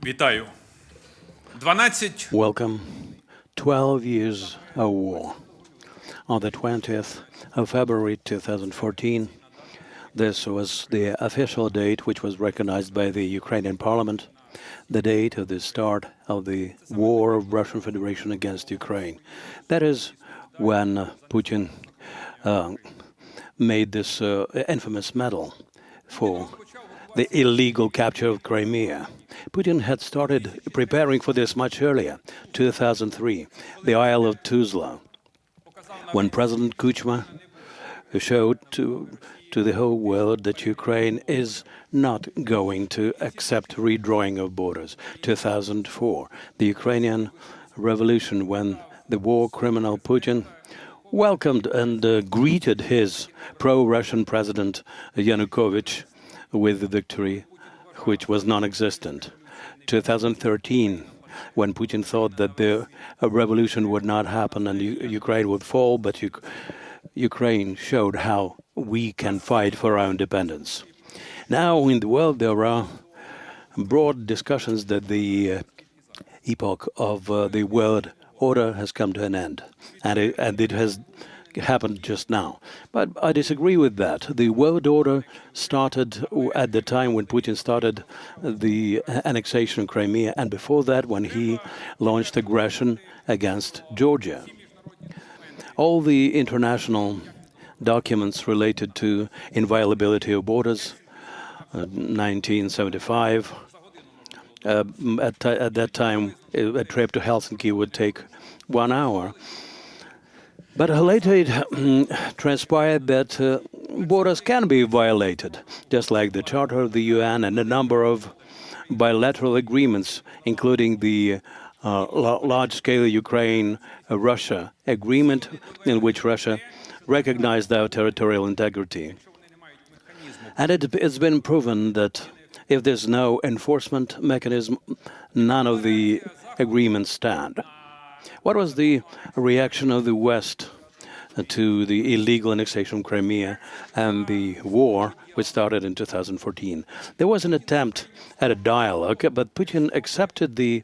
Вітаю. 12 Welcome. 12 years of war. On the 20th of February 2014, this was the official date which was recognized by the Ukrainian parliament, the date of the start of the war of Russian Federation against Ukraine. That is when Putin made this infamous medal for the illegal capture of Crimea. Putin had started preparing for this much earlier, 2003, the Isle of Tuzla, when President Kuchma showed to the whole world that Ukraine is not going to accept redrawing of borders. 2004, the Ukrainian revolution, when the war criminal Putin welcomed and greeted his pro-Russian president Yanukovych with the victory, which was non-existent. 2013, when Putin thought that the revolution would not happen and Ukraine would fall, but Ukraine showed how we can fight for our independence. Now in the world there are broad discussions that the epoch of the world order has come to an end, and it has happened just now. But I disagree with that. The world order started at the time when Putin started the annexation of Crimea, and before that when he launched aggression against Georgia. All the international documents related to inviolability of borders, 1975, at that time a trip to Helsinki would take 1 hour. But later it transpired that borders can be violated, just like the Charter of the UN and a number of bilateral agreements, including the large-scale Ukraine-Russia agreement, in which Russia recognized our territorial integrity. And it's been proven that if there's no enforcement mechanism, none of the agreements stand. What was the reaction of the West to the illegal annexation of Crimea and the war, which started in 2014? There was an attempt at a dialogue, but Putin accepted the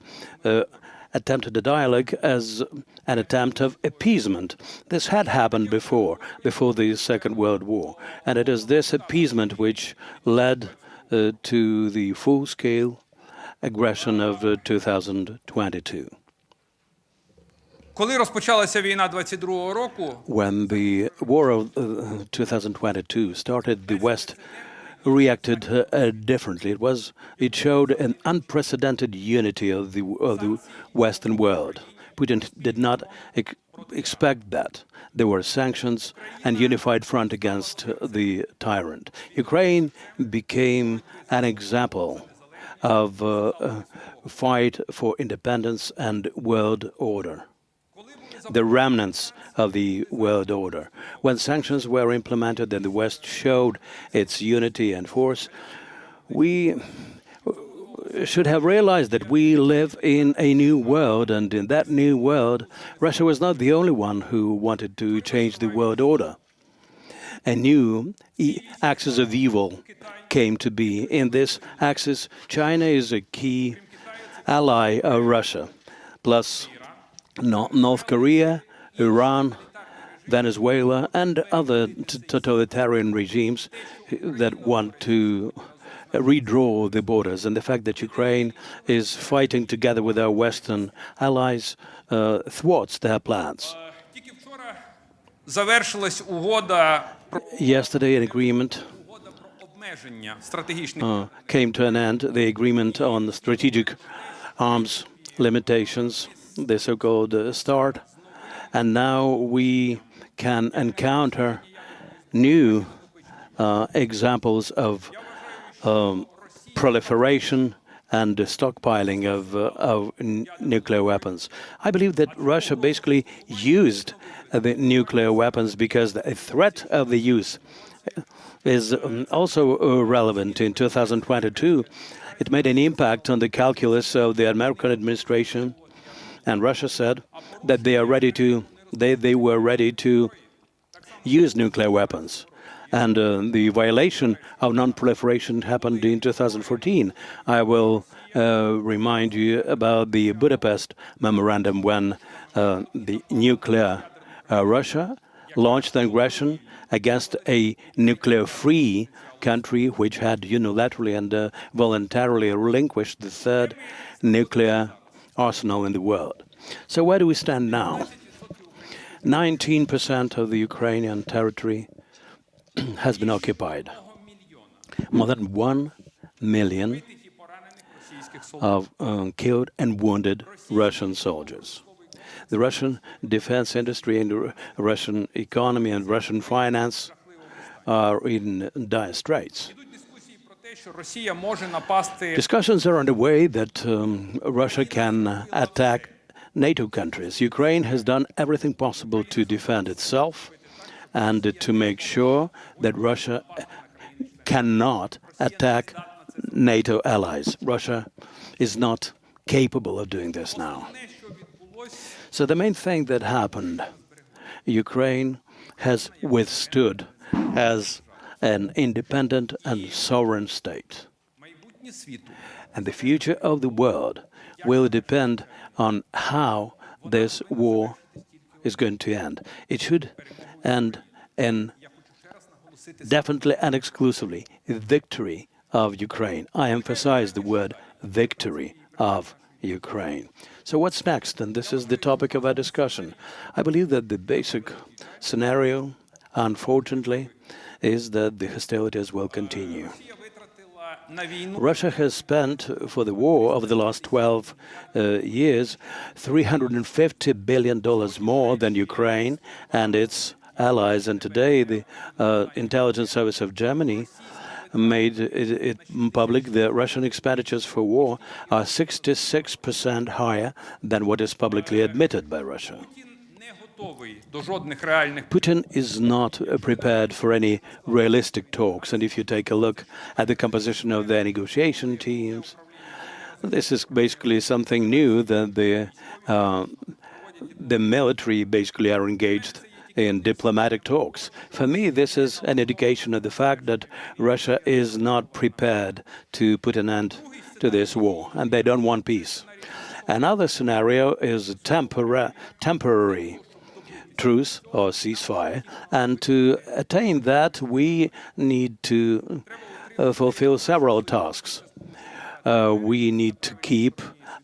attempt at a dialogue as an attempt of appeasement. This had happened before the Second World War, and it is this appeasement which led to the full-scale aggression of 2022. Коли розпочалася війна 22-го року, When the war of 2022 started, the West reacted differently. It showed an unprecedented unity of the Western world. Putin did not expect that. There were sanctions and unified front against the tyrant. Ukraine became an example of a fight for independence and world order, the remnants of the world order. When sanctions were implemented and the West showed its unity and force, we should have realized that we live in a new world, and in that new world, Russia was not the only one who wanted to change the world order. A new axis of evil came to be. In this axis, China is a key ally of Russia, plus North Korea, Iran, Venezuela, and other totalitarian regimes that want to redraw the borders. And the fact that Ukraine is fighting together with our Western allies thwarts their plans. тільки вчора завершилась угода про Yesterday, an agreement обмеження стратегічних came to an end, the agreement on the strategic arms limitations, the so-called START, and now we can encounter new examples of proliferation and stockpiling of nuclear weapons. I believe that Russia basically used the nuclear weapons because the threat of the use is also relevant. In 2022, it made an impact on the calculus of the American administration, and Russia said that they were ready to use nuclear weapons. And the violation of non-proliferation happened in 2014. I will remind you about the Budapest Memorandum when the nuclear Russia launched an aggression against a nuclear-free country which had unilaterally and voluntarily relinquished the third nuclear arsenal in the world. So where do we stand now? 19% of the Ukrainian territory has been occupied. More than 1 million of killed and wounded Russian soldiers. The Russian defense industry and the Russian economy and Russian finance are in dire straits. Discussions are underway that Russia can attack NATO countries. Ukraine has done everything possible to defend itself and to make sure that Russia cannot attack NATO allies. Russia is not capable of doing this now. So the main thing that happened, Ukraine has withstood as an independent and sovereign state. And the future of the world will depend on how this war is going to end. It should end in definitely and exclusively victory of Ukraine. I emphasize the word victory of Ukraine. So what's next? And this is the topic of our discussion. I believe that the basic scenario, unfortunately, is that the hostilities will continue. Russia has spent for the war over the last 12 years $350 billion more than Ukraine and its allies. And today the intelligence service of Germany made it public that Russian expenditures for war are 66% higher than what is publicly admitted by Russia. Putin is not prepared for any realistic talks, and if you take a look at the composition of their negotiation teams, this is basically something new that the military basically are engaged in diplomatic talks. For me, this is an indication of the fact that Russia is not prepared to put an end to this war, and they don't want peace. Another scenario is a temporary truce or ceasefire, and to attain that, we need to fulfill several tasks. We need to keep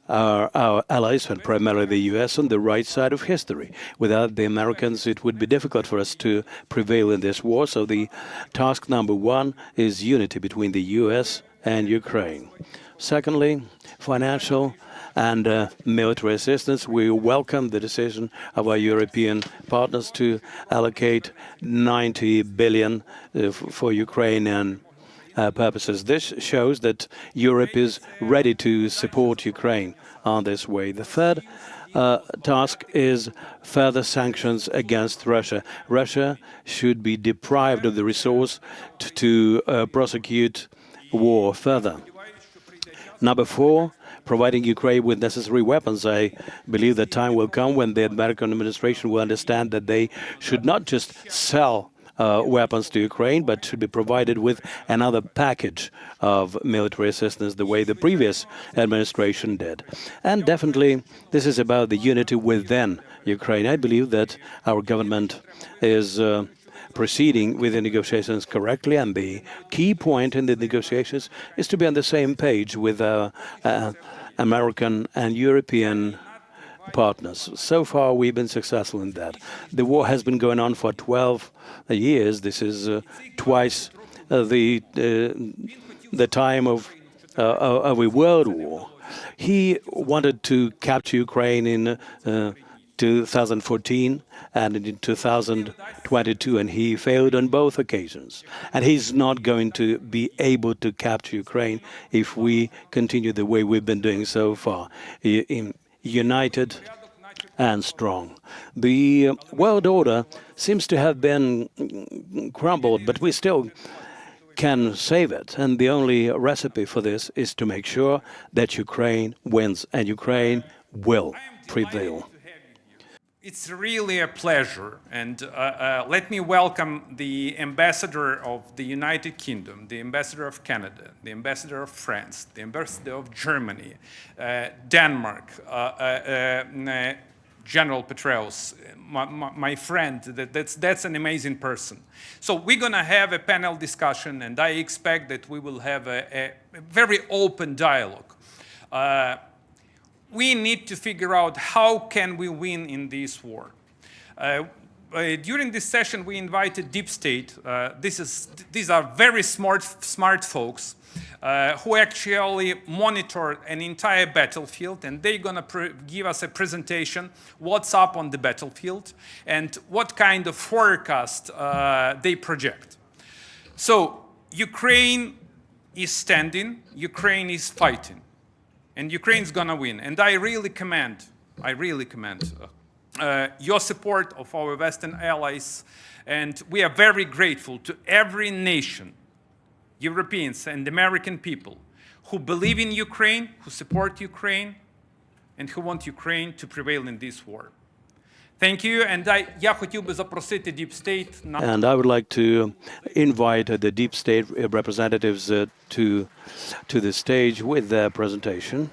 our allies, and primarily the U.S., on the right side of history. Without the Americans, it would be difficult for us to prevail in this war. So the task number one is unity between the U.S. and Ukraine. Secondly, financial and military assistance. We welcome the decision of our European partners to allocate 90 billion for Ukrainian purposes. This shows that Europe is ready to support Ukraine on this way. The third task is further sanctions against Russia. Russia should be deprived of the resource to prosecute war further. Number four, providing Ukraine with necessary weapons. I believe the time will come when the American administration will understand that they should not just sell weapons to Ukraine, but should be provided with another package of military assistance the way the previous administration did. And definitely, this is about the unity within Ukraine. I believe that our government is proceeding with the negotiations correctly, and the key point in the negotiations is to be on the same page with American and European partners. So far, we've been successful in that. The war has been going on for 12 years. This is twice the time of a world war. He wanted to capture Ukraine in 2014 and in 2022, and he failed on both occasions. And he's not going to be able to capture Ukraine if we continue the way we've been doing so far, united and strong. The world order seems to have been crumbled, but we still can save it. And the only recipe for this is to make sure that Ukraine wins, and Ukraine will prevail. It's really a pleasure, and let me welcome the ambassador of the United Kingdom, the ambassador of Canada, the ambassador of France, the ambassador of Germany, Denmark, General Petraeus, my friend. That's an amazing person. So we're going to have a panel discussion, and I expect that we will have a very open dialogue. We need to figure out how can we win in this war. During this session, we invited Deep State. These are very smart folks who actually monitor an entire battlefield, and they're going to give us a presentation, what's up on the battlefield, and what kind of forecast they project. So Ukraine is standing, Ukraine is fighting. And Ukraine's gonna win. And I really commend your support of our Western allies. And we are very grateful to every nation, Europeans and American people, who believe in Ukraine, who support Ukraine, and who want Ukraine to prevail in this war. Thank you. And я хотів би запросити Deep State на... And I would like to invite the Deep State representatives to the stage with their presentation.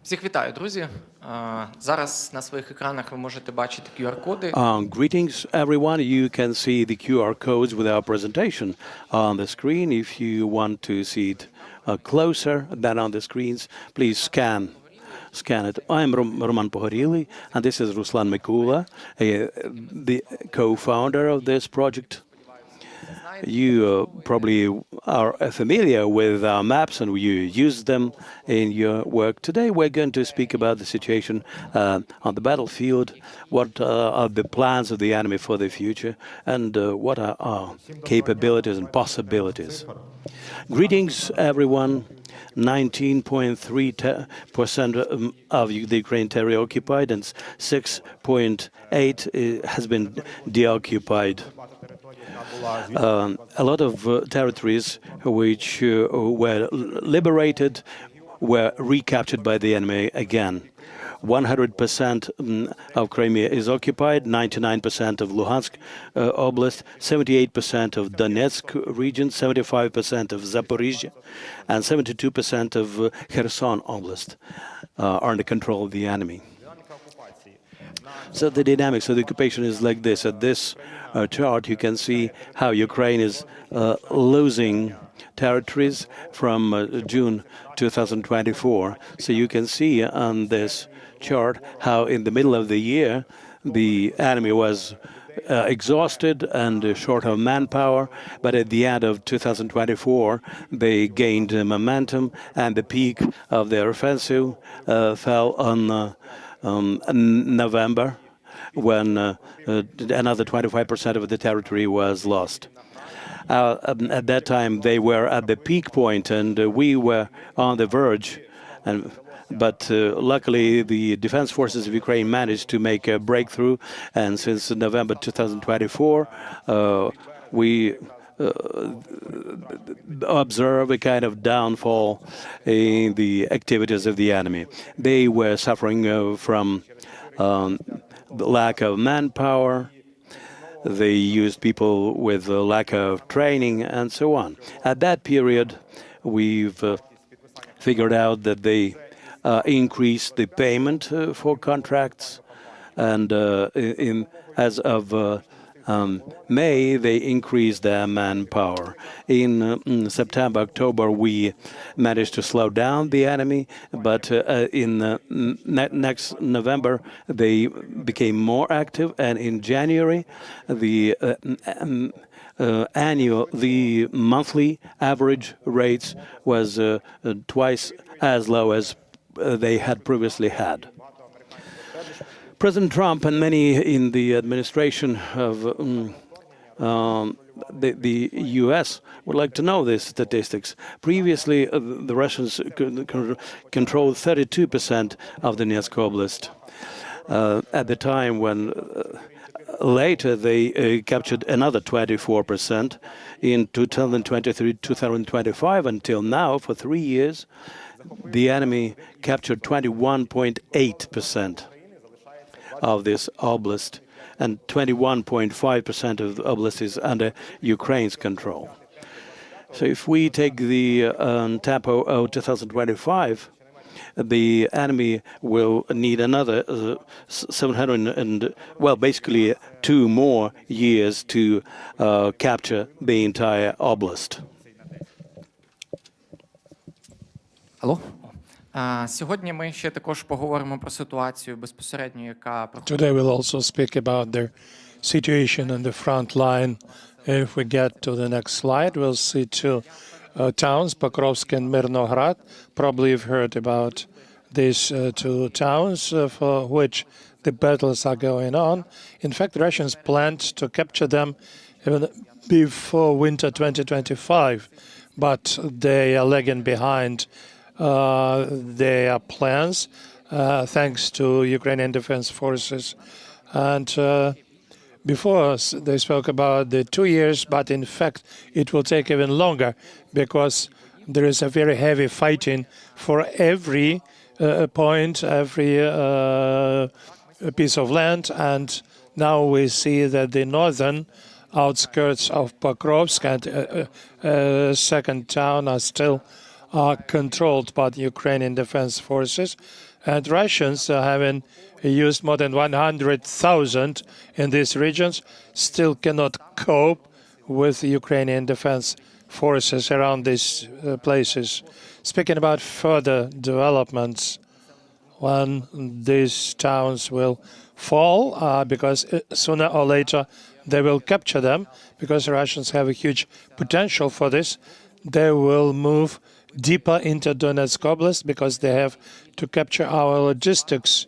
Всіх вітаю, друзі. Зараз на своїх екранах ви можете бачити QR-коди. Greetings, everyone. You can see the QR codes with our presentation on the screen. If you want to see it closer than on the screens, please scan it. I'm Roman Pogorely, and this is Ruslan Mikula, the co-founder of this project. You probably are familiar with our maps, and you use them in your work. Today we're going to speak about the situation on the battlefield, what are the plans of the enemy for the future, and what are our capabilities and possibilities. Greetings, everyone. 19.3% of the Ukraine territory occupied, and 6.8 has been deoccupied. A lot of territories which were liberated were recaptured by the enemy again. 100% of Crimea is occupied, 99% of Luhansk Oblast, 78% of Donetsk region, 75% of Zaporizhia, and 72% of Kherson Oblast are under control of the enemy. So the dynamics of the occupation is like this. At this chart, you can see how Ukraine is losing territories from June 2024. So you can see on this chart how in the middle of the year the enemy was exhausted and short of manpower, but at the end of 2024 they gained momentum, and the peak of their offensive fell on November, when another 25% of the territory was lost. At that time, they were at the peak point, and we were on the verge. But luckily, the defense forces of Ukraine managed to make a breakthrough, and since November 2024, we observe a kind of downfall in the activities of the enemy. They were suffering from the lack of manpower. They used people with a lack of training and so on. At that period, we've figured out that they increased the payment for contracts, and as of May, they increased their manpower. In September, October, we managed to slow down the enemy, but in next November, they became more active, and in January, the monthly average rates was twice as low as they had previously had. President Trump and many in the administration of the U.S. would like to know these statistics. Previously, the Russians controlled 32% of the Donetsk Oblast. At the time when later they captured another 24% in 2023-2025 until now, for 3 years. the enemy captured 21.8% of this oblast, and 21.5% of the oblast is under Ukraine's control. So if we take the TAPO 2025, the enemy will need another 700 and, well, basically 2 more years to capture the entire oblast. Алло? Сьогодні ми ще також поговоримо про ситуацію безпосередньо, яка проходить. Today we'll also speak about the situation on the front line. If we get to the next slide, we'll see two towns, Pokrovsk and Mirnograd. Probably you've heard about these two towns for which the battles are going on. In fact, the Russians planned to capture them even before winter 2025, but they are lagging behind their plans, thanks to Ukrainian Defense Forces. And before, they spoke about the 2 years, but in fact, it will take even longer because there is a very heavy fighting for every point, every piece of land. And now we see that the northern outskirts of Pokrovsk and second town are still controlled by the Ukrainian Defense Forces. And Russians, having used more than 100,000 in these regions, still cannot cope with the Ukrainian Defense Forces around these places. Speaking about further developments, when these towns will fall, because sooner or later they will capture them, because the Russians have a huge potential for this, they will move deeper into Donetsk Oblast because they have to capture our logistics,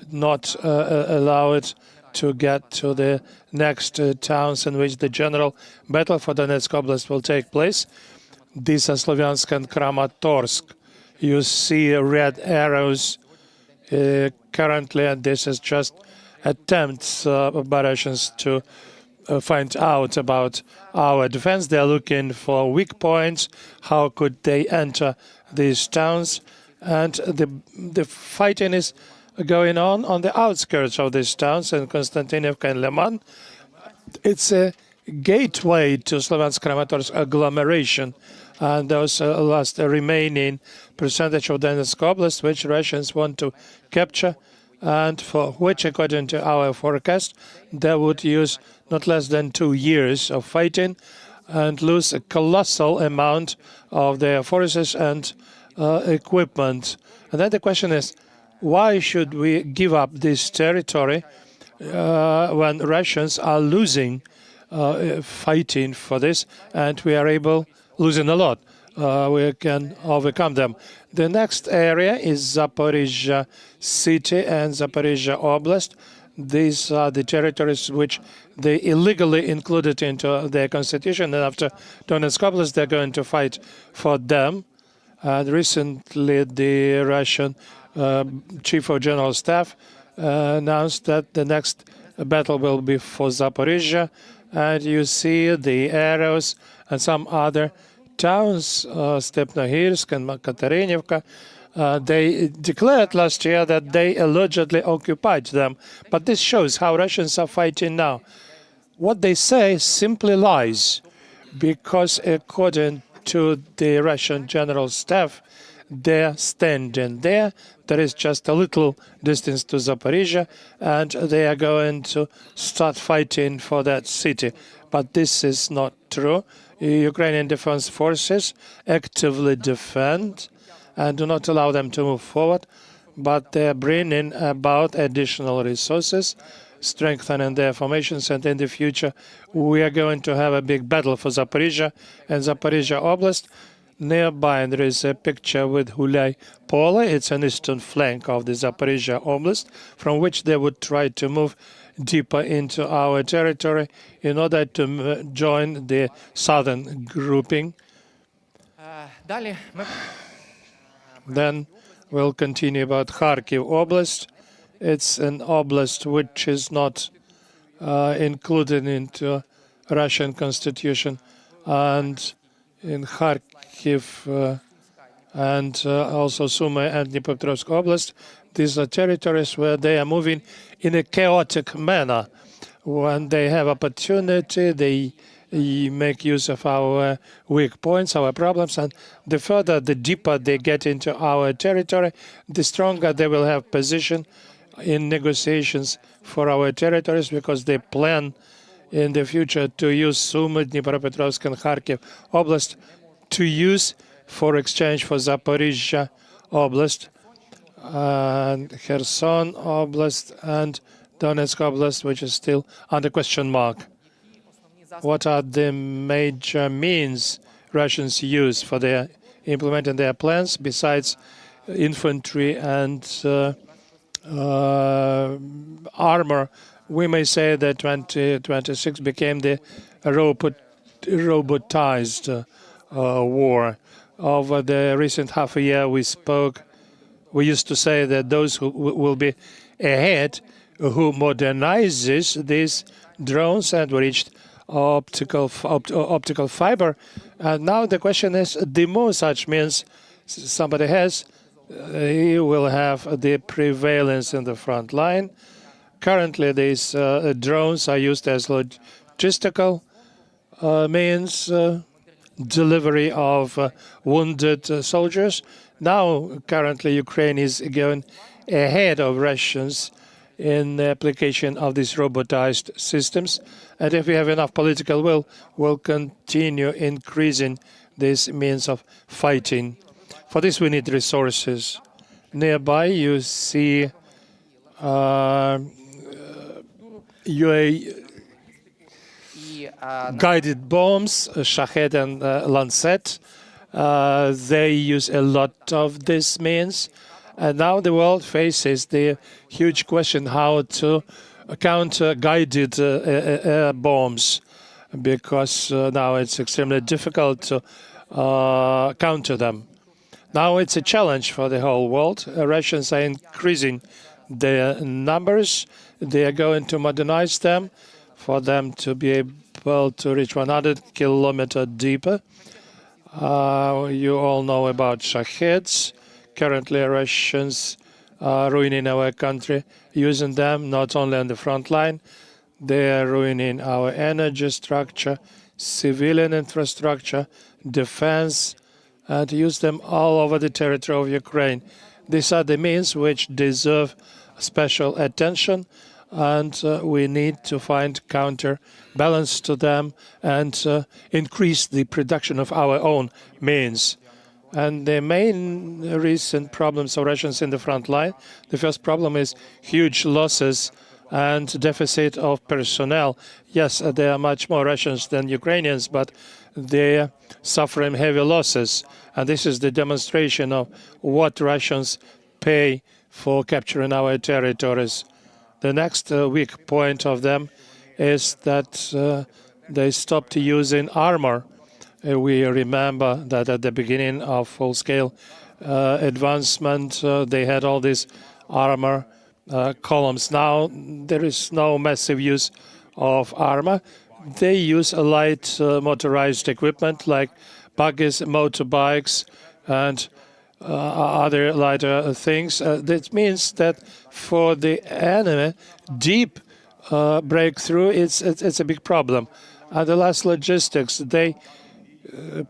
not allow it to get to the next towns in which the general battle for Donetsk Oblast will take place. These are Slovyansk and Kramatorsk. You see red arrows currently, and this is just attempts by Russians to find out about our defense. They're looking for weak points. How could they enter these towns? And the fighting is going on the outskirts of these towns in Konstantinivka and Liman. It's a gateway to Slovyansk-Kramatorsk agglomeration, and those last remaining percentage of Donetsk Oblast, which Russians want to capture, and for which, according to our forecast, they would use not less than 2 years of fighting and lose a colossal amount of their forces and equipment. And then the question is, why should we give up this territory when Russians are losing fighting for this, and we are losing a lot? We can overcome them. The next area is Zaporizhzhia city and Zaporizhzhia Oblast. These are the territories which they illegally included into their constitution, and after Donetsk Oblast, they're going to fight for them. And recently, the Russian Chief of General Staff announced that the next battle will be for Zaporizhzhia, and you see the arrows and some other towns, Stepnohirsk and Makaterynivka. They declared last year that they allegedly occupied them, but this shows how Russians are fighting now. What they say simply lies, because according to the Russian General Staff, they're standing there. There is just a little distance to Zaporizhzhia, and they are going to start fighting for that city. But this is not true. Ukrainian Defense Forces actively defend and do not allow them to move forward, but they're bringing about additional resources, strengthening their formations, and in the future we are going to have a big battle for Zaporizhzhia and Zaporizhzhia Oblast. Nearby there is a picture with Hulai Pole. It's an eastern flank of the Zaporizhzhia Oblast, from which they would try to move deeper into our territory in order to join the southern grouping. Then we'll continue about Kharkiv Oblast. It's an oblast which is not included into Russian constitution, and in Kharkiv and also Sumy and Dnipropetrovsk Oblast. These are territories where they are moving in a chaotic manner. When they have opportunity, they make use of our weak points, our problems, and the further, the deeper they get into our territory, the stronger they will have position in negotiations for our territories, because they plan in the future to use Sumy, Dnipropetrovsk, and Kharkiv Oblast to use for exchange for Zaporizhzhia Oblast, and Kherson Oblast, and Donetsk Oblast, which is still under question mark. What are the major means Russians use for their implementing their plans besides infantry and armor? We may say that 2026 became the robotized war. Over the recent half a year, we used to say that those who will be ahead, who modernizes these drones, and reached optical fiber. And now the question is, the more such means somebody has, he will have the prevalence in the front line. Currently, these drones are used as logistical means, delivery of wounded soldiers. Now, currently, Ukraine is going ahead of Russians in the application of these robotized systems. And if we have enough political will, we'll continue increasing this means of fighting. For this, we need resources. Nearby, you see guided bombs, Shahed and Lancet. They use a lot of this means. And now the world faces the huge question how to counter guided bombs, because now it's extremely difficult to counter them. Now it's a challenge for the whole world. Russians are increasing their numbers. They are going to modernize them for them to be able to reach 100 kilometers deeper. You all know about Shaheds. Currently, Russians are ruining our country, using them not only on the front line, they are ruining our energy structure, civilian infrastructure, defense, and use them all over the territory of Ukraine. These are the means which deserve special attention, and we need to find counterbalance to them and increase the production of our own means. And the main recent problems of Russians in the front line, the first problem is huge losses and deficit of personnel. Yes, there are much more Russians than Ukrainians, but they're suffering heavy losses. And this is the demonstration of what Russians pay for capturing our territories. The next weak point of them is that they stopped using armor. We remember that at the beginning of full-scale advancement, they had all these armor columns. Now there is no massive use of armor. They use a light motorized equipment like buggies, motorbikes, and other lighter things. That means that for the enemy, deep breakthrough, it's a big problem. And the last, logistics. They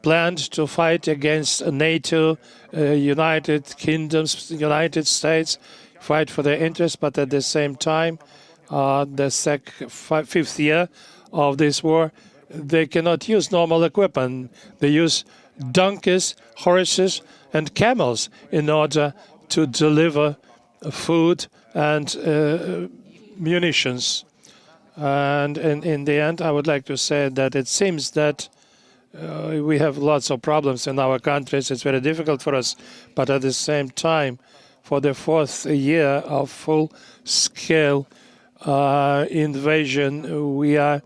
planned to fight against NATO, United Kingdoms, United States, fight for their interests, but at the same time, the fifth year of this war, they cannot use normal equipment. They use donkeys, horses, and camels in order to deliver food and munitions. And in the end, I would like to say that it seems that we have lots of problems in our countries. It's very difficult for us. But at the same time, for the fourth year of full-scale invasion, we are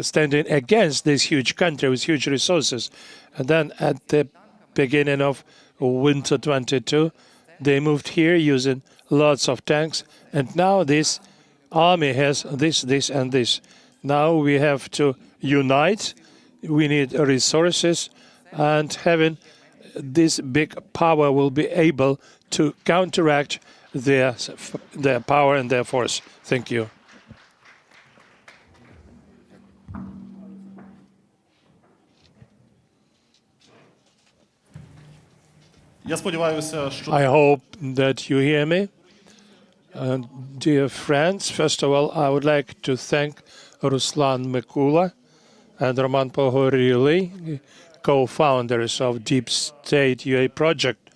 standing against this huge country with huge resources. And then at the beginning of winter 22, they moved here using lots of tanks. And now this army has this, and this. Now we have to unite. We need resources, and having this big power will be able to counteract their power and their force. Thank you. I hope that you hear me. Dear friends, first of all, I would like to thank Ruslan Mikula and Roman Pogorely, co-founders of Deep State UA project,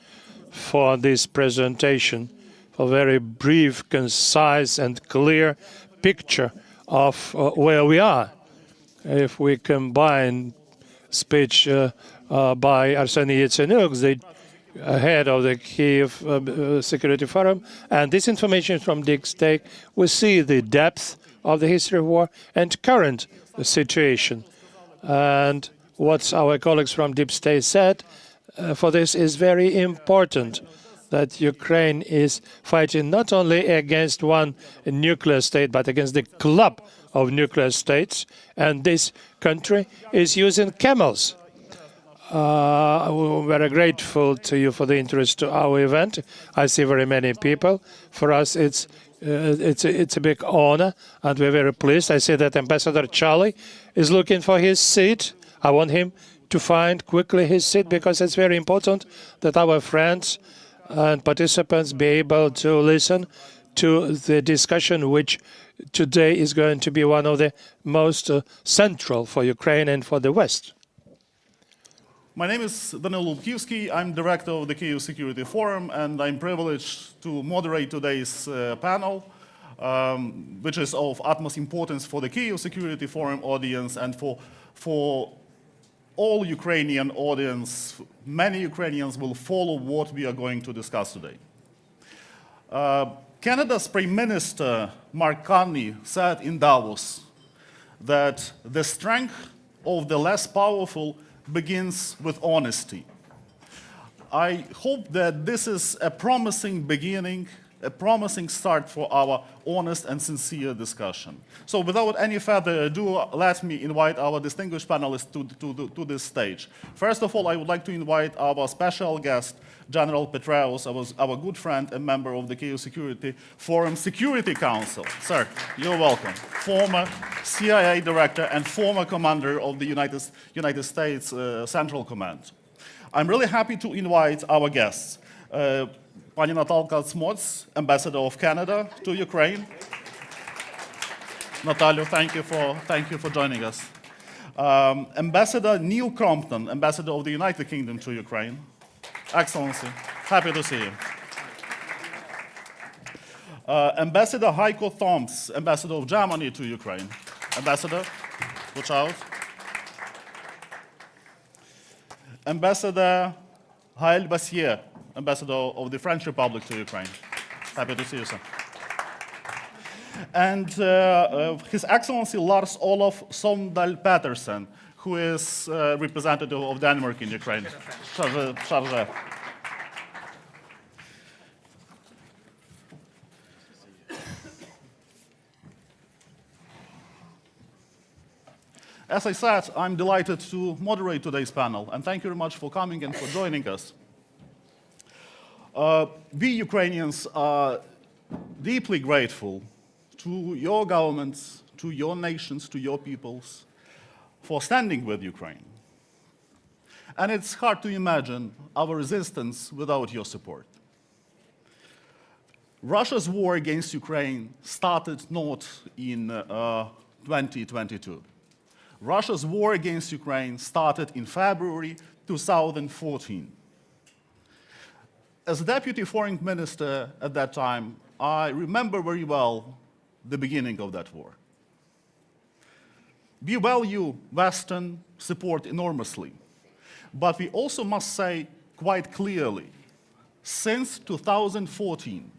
for this presentation, for a very brief, concise and clear picture of where we are. If we combine speech by Arseniy Yatsenyuk, the head of the Kyiv Security Forum, and this information from Deep State, we see the depth of the history of war and current situation. And what our colleagues from Deep State said for this is very important, that Ukraine is fighting not only against one nuclear state, but against the club of nuclear states, and this country is using camels. We're very grateful to you for the interest to our event. I see very many people. For us, it's a big honor, and we're very pleased. I see that Ambassador Charlie is looking for his seat. I want him to find quickly his seat, because it's very important that our friends and participants be able to listen to the discussion, which today is going to be one of the most central for Ukraine and for the West. My name is Danil Lubkivsky. I'm director of the Kyiv Security Forum, and I'm privileged to moderate today's panel, which is of utmost importance for the Kyiv Security Forum audience and for all Ukrainian audience. Many Ukrainians will follow what we are going to discuss today. Canada's Prime Minister Mark Carney said in Davos that the strength of the less powerful begins with honesty. I hope that this is a promising beginning, a promising start for our honest and sincere discussion. So without any further ado, let me invite our distinguished panelists to this stage. First of all, I would like to invite our special guest, General Petraeus, our good friend and member of the Kyiv Security Forum Security Council. Sir, you're welcome. Former CIA director and former commander of the United States Central Command. I'm really happy to invite our guests. Pani Natalka, Ambassador of Canada to Ukraine. Natalia, thank you for joining us. Ambassador Neil Crompton, Ambassador of the United Kingdom to Ukraine. Excellency, happy to see you. Ambassador Heiko Thoms, Ambassador of Germany to Ukraine. Ambassador, watch out. Ambassador Gaël Veyssière, Ambassador of the French Republic to Ukraine. Happy to see you, sir. And His Excellency Lars Olof Somdal Petersen, who is representative of Denmark in Ukraine. Charge. As I said, I'm delighted to moderate today's panel, and thank you very much for coming and for joining us. We Ukrainians are deeply grateful to your governments, to your nations, to your peoples, for standing with Ukraine. And it's hard to imagine our resistance without your support. Russia's war against Ukraine started not in 2022. Russia's war against Ukraine started in February 2014. As Deputy Foreign Minister at that time, I remember very well the beginning of that war. We value Western support enormously, but we also must say quite clearly, since 2014,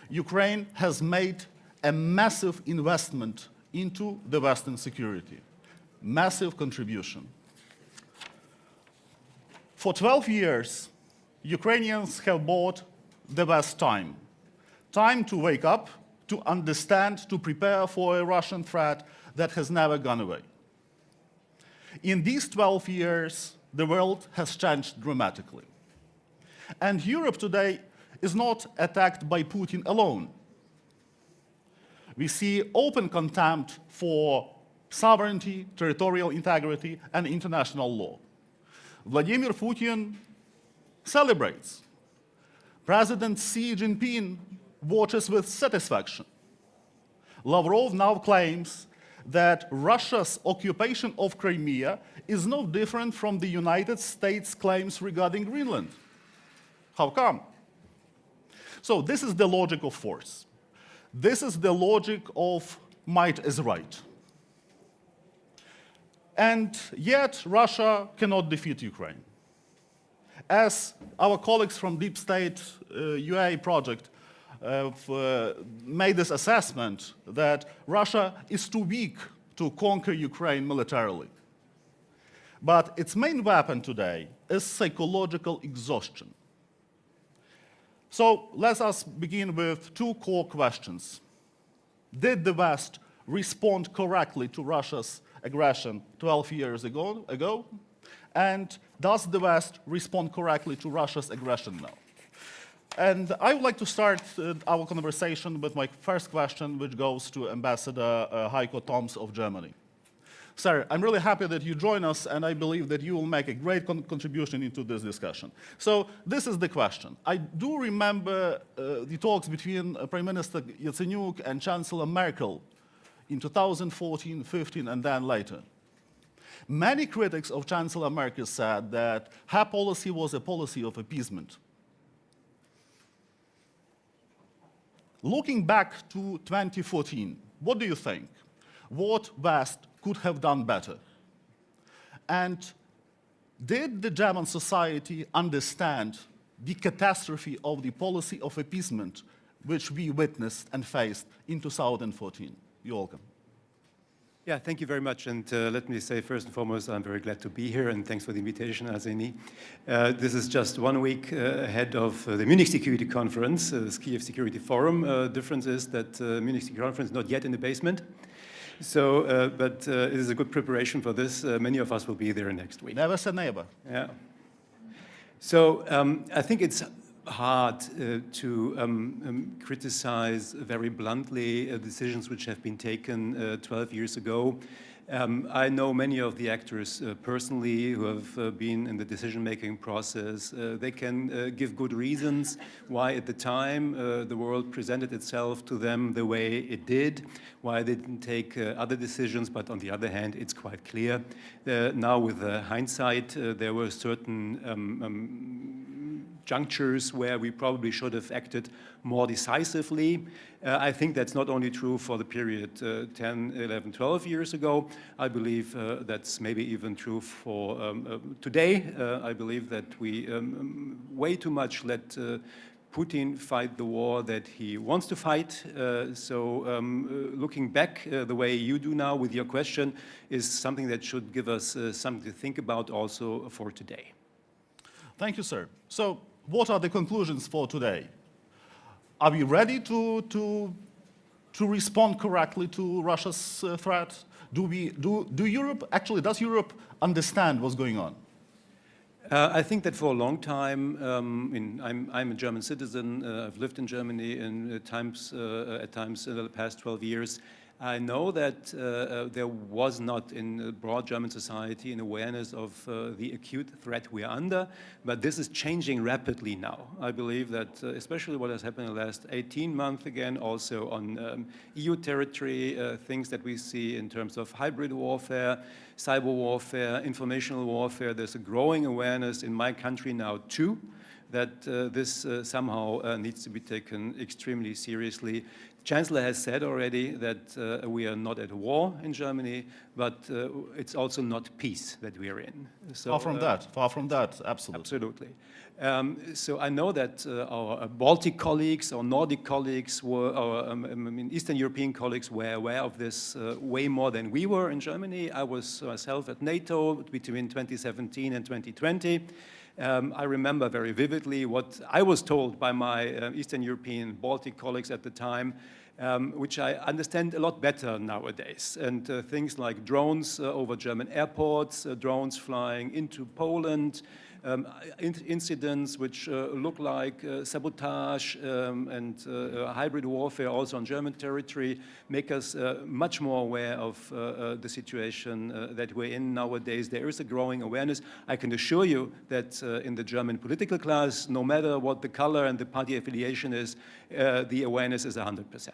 Ukraine has made a massive investment into the Western security, massive contribution. For 12 years, Ukrainians have bought the West time to wake up, to understand, to prepare for a Russian threat that has never gone away. In these 12 years, the world has changed dramatically. And Europe today is not attacked by Putin alone. We see open contempt for sovereignty, territorial integrity, and international law. Vladimir Putin celebrates. President Xi Jinping watches with satisfaction. Lavrov now claims that Russia's occupation of Crimea is no different from the United States' claims regarding Greenland. How come? So this is the logic of force. This is the logic of might is right. And yet Russia cannot defeat Ukraine. As our colleagues from Deep State UA project made this assessment that Russia is too weak to conquer Ukraine militarily. But its main weapon today is psychological exhaustion. So let us begin with two core questions. Did the West respond correctly to Russia's aggression 12 years ago? And does the West respond correctly to Russia's aggression now? And I would like to start our conversation with my first question, which goes to Ambassador Heiko Thoms of Germany. Sir, I'm really happy that you join us, and I believe that you will make a great contribution into this discussion. So this is the question. I do remember the talks between Prime Minister Yatsenyuk and Chancellor Merkel in 2014, 15, and then later. Many critics of Chancellor Merkel said that her policy was a policy of appeasement. Looking back to 2014, what do you think? What West could have done better? And did the German society understand the catastrophe of the policy of appeasement which we witnessed and faced in 2014? You're welcome. Yeah, thank you very much. And let me say first and foremost, I'm very glad to be here, and thanks for the invitation, Arseny. This is just 1 week ahead of the Munich Security Conference, the Kyiv Security Forum. Difference is that Munich Security Conference is not yet in the basement. So, but it is a good preparation for this. Many of us will be there next week. Never say never. Yeah. So I think it's hard to criticize very bluntly decisions which have been taken 12 years ago. I know many of the actors personally who have been in the decision-making process. They can give good reasons why at the time the world presented itself to them the way it did, why they didn't take other decisions, but on the other hand, it's quite clear. Now with hindsight, there were certain junctures where we probably should have acted more decisively. I think that's not only true for the period 10, 11, 12 years ago. I believe that's maybe even true for today. I believe that we way too much let Putin fight the war that he wants to fight. Looking back the way you do now with your question is something that should give us something to think about also for today. Thank you, sir. So what are the conclusions for today? Are we ready to respond correctly to Russia's threat? Does Europe understand what's going on? I think that for a long time, I'm a German citizen. I've lived in Germany at times in the past 12 years. I know that there was not in the broad German society an awareness of the acute threat we are under, but this is changing rapidly now. I believe that especially what has happened in the last 18 months, again, also on EU territory, things that we see in terms of hybrid warfare, cyber warfare, informational warfare, there's a growing awareness in my country now too, that this somehow needs to be taken extremely seriously. Chancellor has said already that we are not at war in Germany, but it's also not peace that we are in. So, far from that, absolutely. Absolutely. So I know that our Baltic colleagues, our Nordic colleagues, our Eastern European colleagues were aware of this way more than we were in Germany. I was myself at NATO between 2017 and 2020. I remember very vividly what I was told by my Eastern European Baltic colleagues at the time. which I understand a lot better nowadays. And things like drones over German airports, drones flying into Poland, incidents which look like sabotage and hybrid warfare also on German territory make us much more aware of the situation that we're in nowadays. There is a growing awareness. I can assure you that in the German political class, no matter what the color and the party affiliation is, the awareness is 100%.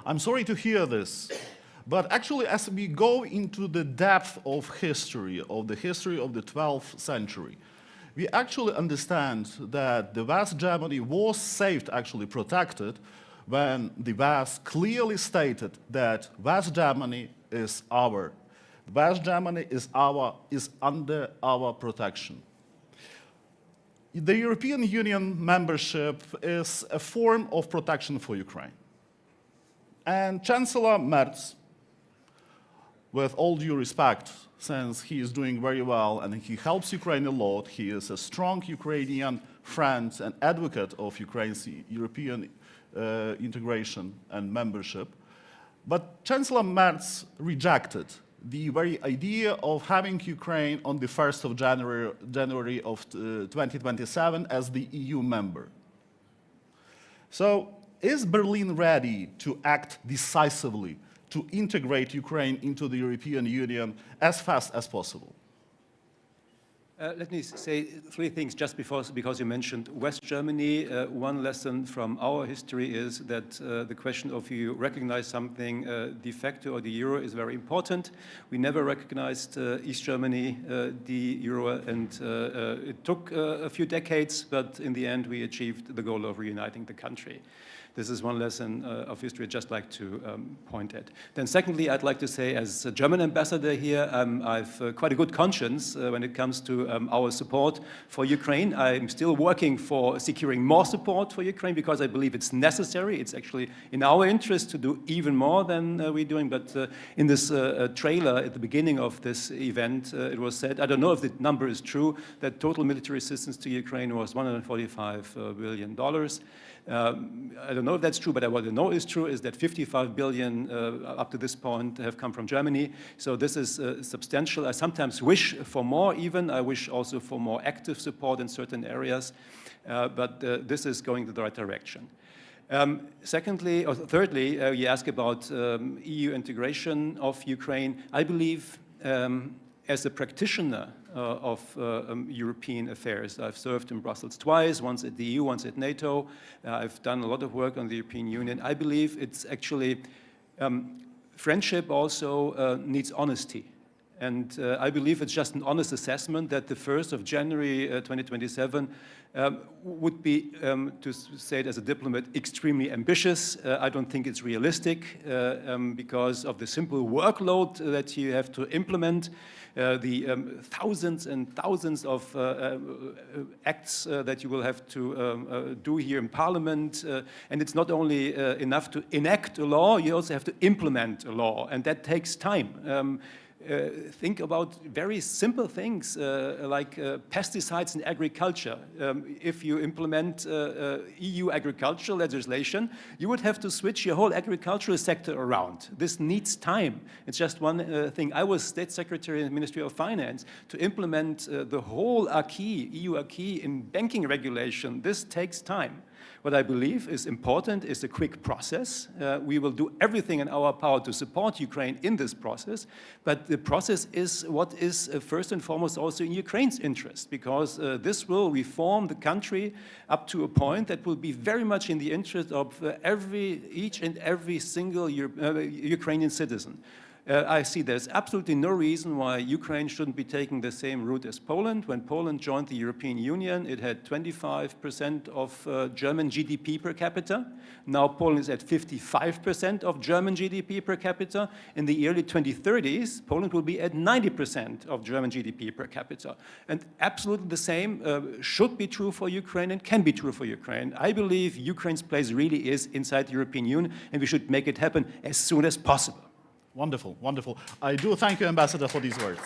I'm sorry to hear this, but actually as we go into the depth of the history of the 12th century, we actually understand that the West Germany was saved, actually protected, when the West clearly stated that West Germany is our. West Germany is under our protection. The European Union membership is a form of protection for Ukraine. And Chancellor Merz, with all due respect, since he is doing very well and he helps Ukraine a lot, he is a strong Ukrainian friend and advocate of Ukraine's European integration and membership. But Chancellor Merz rejected the very idea of having Ukraine on the 1st of January of 2027 as the EU member. So, is Berlin ready to act decisively to integrate Ukraine into the European Union as fast as possible? Let me say three things just because you mentioned West Germany. One lesson from our history is that the question of you recognize something de facto or the euro is very important. We never recognized East Germany, the euro, and it took a few decades, but in the end we achieved the goal of reuniting the country. This is one lesson of history I'd just like to point at. Then secondly, I'd like to say as a German ambassador here, I've quite a good conscience when it comes to our support for Ukraine. I'm still working for securing more support for Ukraine because I believe it's necessary. It's actually in our interest to do even more than we're doing. But in this trailer at the beginning of this event, it was said, I don't know if the number is true, that total military assistance to Ukraine was $145 billion. I don't know if that's true, but what I know is true is that 55 billion up to this point have come from Germany. So this is substantial. I sometimes wish for more even. I wish also for more active support in certain areas. But this is going in the right direction. Thirdly, you ask about EU integration of Ukraine. I believe as a practitioner of European affairs. I've served in Brussels twice, once at the EU, once at NATO. I've done a lot of work on the European Union. I believe it's actually, friendship also needs honesty. And I believe it's just an honest assessment that the 1st of January 2027 would be, to say it as a diplomat, extremely ambitious. I don't think it's realistic because of the simple workload that you have to implement, the thousands and thousands of acts that you will have to do here in Parliament. And it's not only enough to enact a law, you also have to implement a law, and that takes time. Think about very simple things like pesticides in agriculture. If you implement EU agricultural legislation, you would have to switch your whole agricultural sector around. This needs time. It's just one thing. I was State Secretary in the Ministry of Finance. To implement the whole acquis, EU acquis in banking regulation, this takes time. What I believe is important is a quick process. We will do everything in our power to support Ukraine in this process, but the process is what is first and foremost also in Ukraine's interest, because this will reform the country up to a point that will be very much in the interest of each and every single Ukrainian citizen. I see there's absolutely no reason why Ukraine shouldn't be taking the same route as Poland. When Poland joined the European Union, it had 25% of German GDP per capita. Now Poland is at 55% of German GDP per capita. In the early 2030s, Poland will be at 90% of German GDP per capita. And absolutely the same should be true for Ukraine and can be true for Ukraine. I believe Ukraine's place really is inside the European Union, and we should make it happen as soon as possible. Wonderful, wonderful. I do thank you, Ambassador, for these words.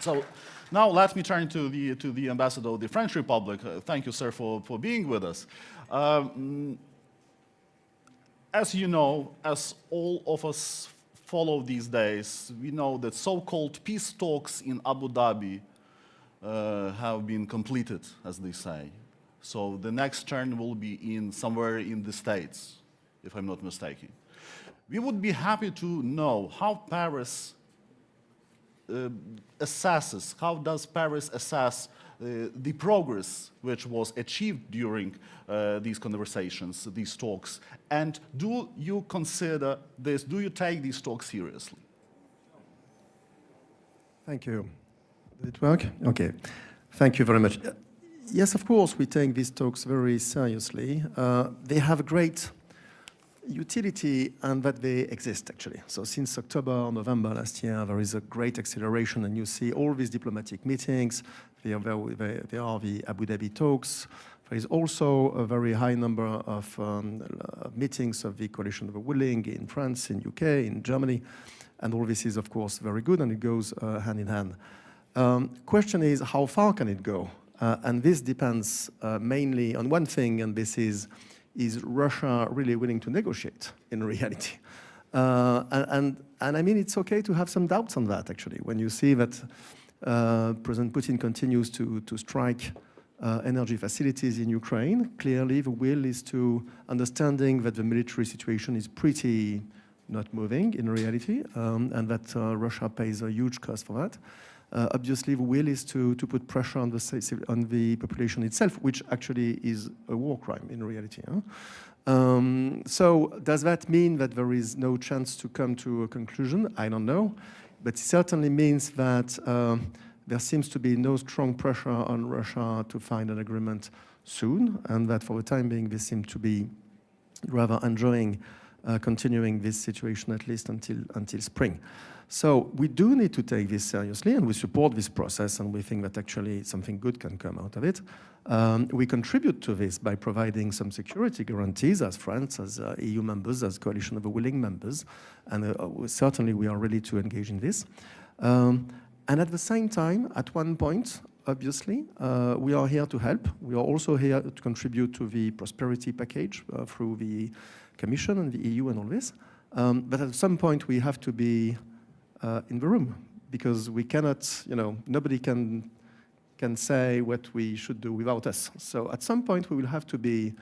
So now let me turn to the Ambassador of the French Republic. Thank you, sir, for being with us. As you know, as all of us follow these days, we know that so-called peace talks in Abu Dhabi have been completed, as they say. So the next turn will be somewhere in the States, if I'm not mistaken. We would be happy to know how Paris assesses, how does Paris assess the progress which was achieved during these conversations, these talks, and do you consider this, do you take these talks seriously? Thank you. Did it work? Okay. Thank you very much. Yes, of course, we take these talks very seriously. They have great utility and that they exist, actually. So since October, November last year, there is a great acceleration, and you see all these diplomatic meetings. They are the Abu Dhabi talks. There is also a very high number of meetings of the Coalition of the Willing in France, in UK, in Germany. And all this is, of course, very good, and it goes hand in hand. Question is, how far can it go? And this depends mainly on one thing, and this is Russia really willing to negotiate in reality? And I mean, it's okay to have some doubts on that, actually. When you see that President Putin continues to strike energy facilities in Ukraine, clearly the will is to understanding that the military situation is pretty not moving in reality, and that Russia pays a huge cost for that. Obviously, the will is to put pressure on the population itself, which actually is a war crime in reality. So does that mean that there is no chance to come to a conclusion? I don't know. But it certainly means that there seems to be no strong pressure on Russia to find an agreement soon, and that for the time being, they seem to be rather enjoying continuing this situation at least until spring. So we do need to take this seriously, and we support this process, and we think that actually something good can come out of it. We contribute to this by providing some security guarantees as France, as EU members, as Coalition of the Willing members, and certainly we are ready to engage in this. And at the same time, at one point, obviously, we are here to help. We are also here to contribute to the prosperity package through the Commission and the EU and all this. But at some point, we have to be in the room, because we cannot, nobody can say what we should do without us. So at some point, we will have to be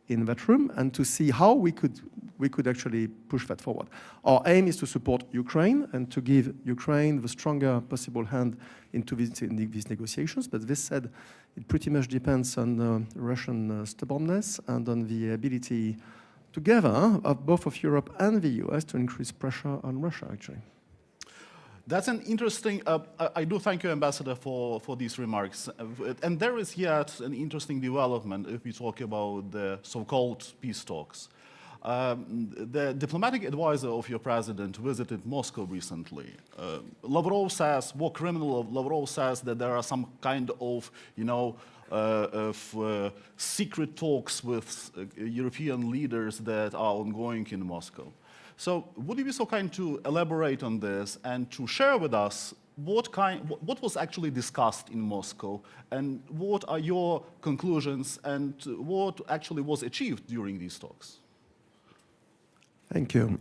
in that room and to see how we could actually push that forward. Our aim is to support Ukraine and to give Ukraine the stronger possible hand into these negotiations. But this said, it pretty much depends on Russian stubbornness and on the ability together of both of Europe and the US to increase pressure on Russia, actually. That's an interesting, I do thank you, Ambassador, for these remarks. And there is yet an interesting development if we talk about the so-called peace talks. The diplomatic advisor of your president visited Moscow recently. Lavrov says, war criminal Lavrov says that there are some kind of, secret talks with European leaders that are ongoing in Moscow. So would you be so kind to elaborate on this and to share with us what was actually discussed in Moscow, and what are your conclusions, and what actually was achieved during these talks? Thank you.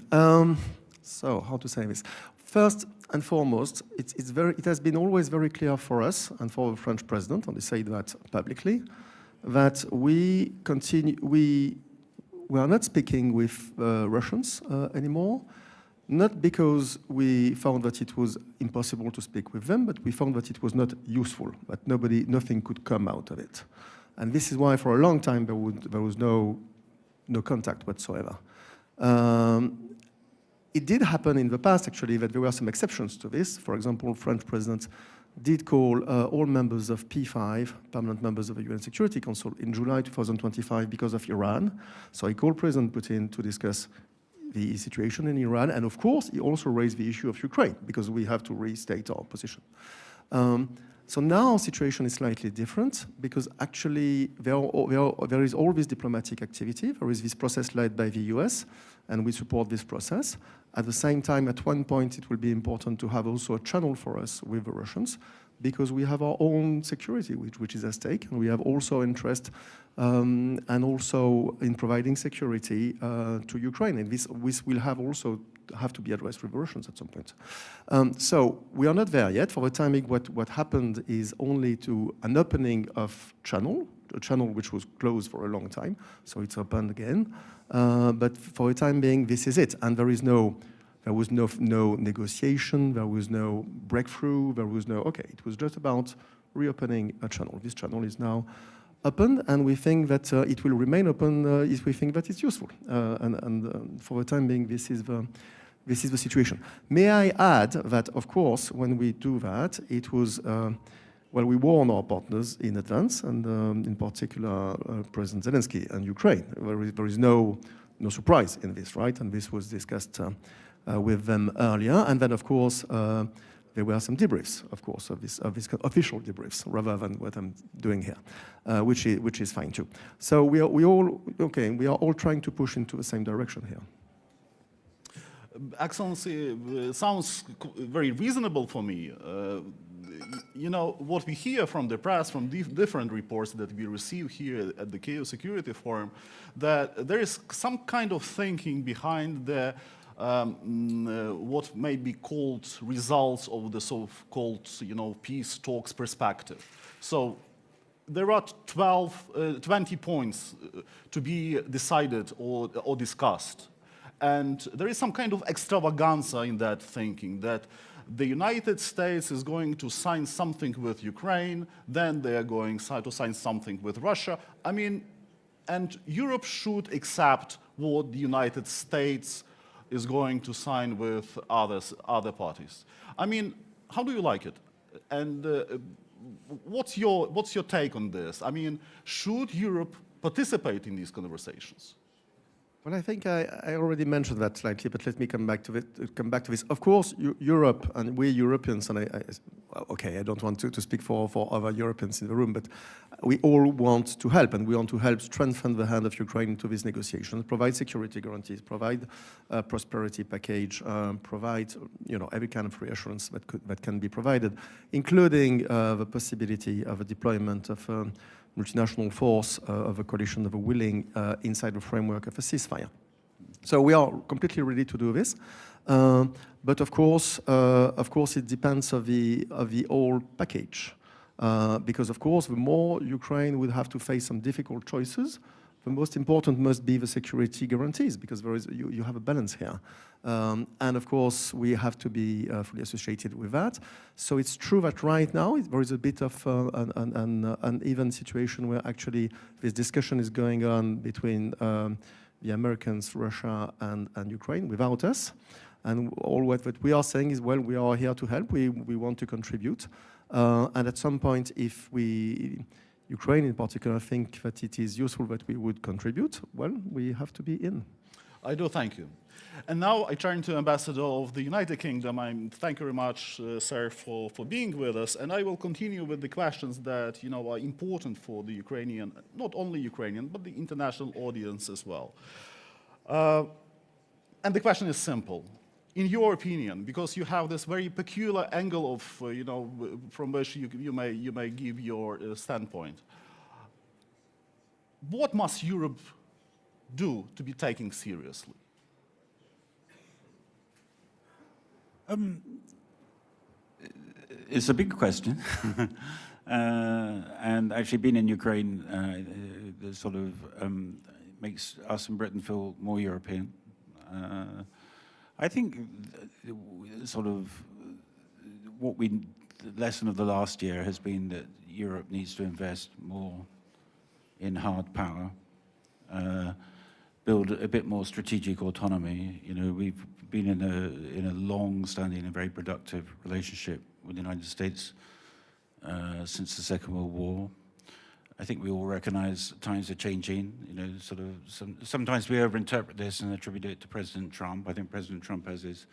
So how to say this? First and foremost, it has been always very clear for us and for the French president, and they say that publicly, that we are not speaking with Russians anymore, not because we found that it was impossible to speak with them, but we found that it was not useful, that nothing could come out of it. And this is why for a long time there was no contact whatsoever. It did happen in the past, actually, that there were some exceptions to this. For example, French president did call all members of P5, permanent members of the UN Security Council, in July 2025 because of Iran. So he called President Putin to discuss the situation in Iran. And of course, he also raised the issue of Ukraine, because we have to restate our position. So now our situation is slightly different, because actually there is all this diplomatic activity. There is this process led by the US, and we support this process. At the same time, at one point, it will be important to have also a channel for us with the Russians, because we have our own security, which is at stake, and we have also interest and also in providing security to Ukraine. And this will have to be addressed with Russians at some point. So we are not there yet. For the time being, what happened is only to an opening of a channel which was closed for a long time, so it's opened again. But for the time being, this is it, and there was no negotiation, there was no breakthrough, it was just about reopening a channel. This channel is now open, and we think that it will remain open if we think that it's useful. And for the time being, this is the situation. May I add that, of course, when we do that, it was, we warn our partners in advance, and in particular, President Zelensky and Ukraine. There is no surprise in this, right? And this was discussed with them earlier. And then, of course, there were some debriefs, of course, of this official debriefs, rather than what I'm doing here, which is fine too. So we are all trying to push into the same direction here. Excellency, sounds very reasonable for me. You know, what we hear from the press, from different reports that we receive here at the Kyiv Security Forum, that there is some kind of thinking behind the what may be called results of the so-called, peace talks perspective. So there are 20 points to be decided or discussed. And there is some kind of extravaganza in that thinking, that the United States is going to sign something with Ukraine, then they are going to sign something with Russia. I mean, and Europe should accept what the United States is going to sign with other parties. I mean, how do you like it? And what's your take on this? I mean, should Europe participate in these conversations? Well, I think I already mentioned that slightly, but let me come back to this. Of course, Europe and we Europeans, and I don't want to speak for other Europeans in the room, but we all want to help, and we want to help strengthen the hand of Ukraine into these negotiations, provide security guarantees, provide a prosperity package, provide every kind of reassurance that can be provided, including the possibility of a deployment of multinational force of a coalition of a willing inside the framework of a ceasefire. So we are completely ready to do this, but of course, it depends of the whole package, because of course, the more Ukraine will have to face some difficult choices, the most important must be the security guarantees, because you have a balance here. And of course, we have to be fully associated with that. So it's true that right now there is a bit of an uneven situation where actually this discussion is going on between the Americans, Russia, and Ukraine without us. And all what we are saying is, well, we are here to help. We want to contribute. And at some point, if Ukraine in particular think that it is useful that we would contribute, well, we have to be in. I do, thank you. And now I turn to Ambassador of the United Kingdom. Thank you very much, sir, for being with us. And I will continue with the questions that are important for the Ukrainian, not only Ukrainian, but the international audience as well. And the question is simple. In your opinion, because you have this very peculiar angle of, from which you may give your standpoint, what must Europe do to be taken seriously? It's a big question, and actually being in Ukraine sort of makes us in Britain feel more European. I think sort of the lesson of the last year has been that Europe needs to invest more in hard power, build a bit more strategic autonomy. We've been in a long-standing and very productive relationship with the United States since the Second World War. I think we all recognize times are changing. Sometimes we overinterpret this and attribute it to President Trump. I think President Trump has his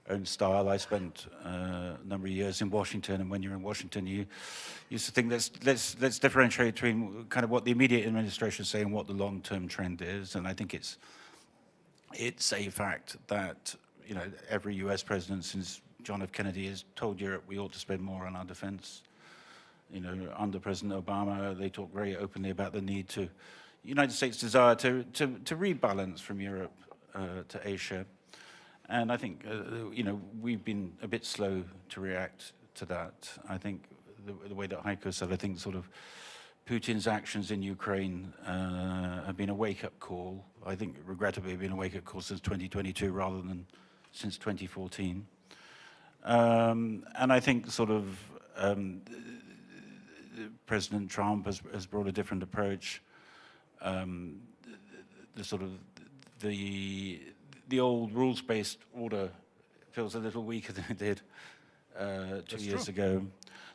own style. I spent a number of years in Washington, and when you're in Washington, you used to think let's differentiate between kind of what the immediate administration is saying and what the long-term trend is. And I think it's a fact that every U.S. president since John F. Kennedy has told Europe we ought to spend more on our defense. You know, under President Obama, they talked very openly about the need to, United States' desire to rebalance from Europe to Asia. And I think, you know, we've been a bit slow to react to that. I think the way that Heiko said, I think sort of Putin's actions in Ukraine have been a wake-up call. I think, regrettably, have been a wake-up call since 2022 rather than since 2014. And I think sort of President Trump has brought a different approach. The old rules-based order feels a little weaker than it did 2 years ago.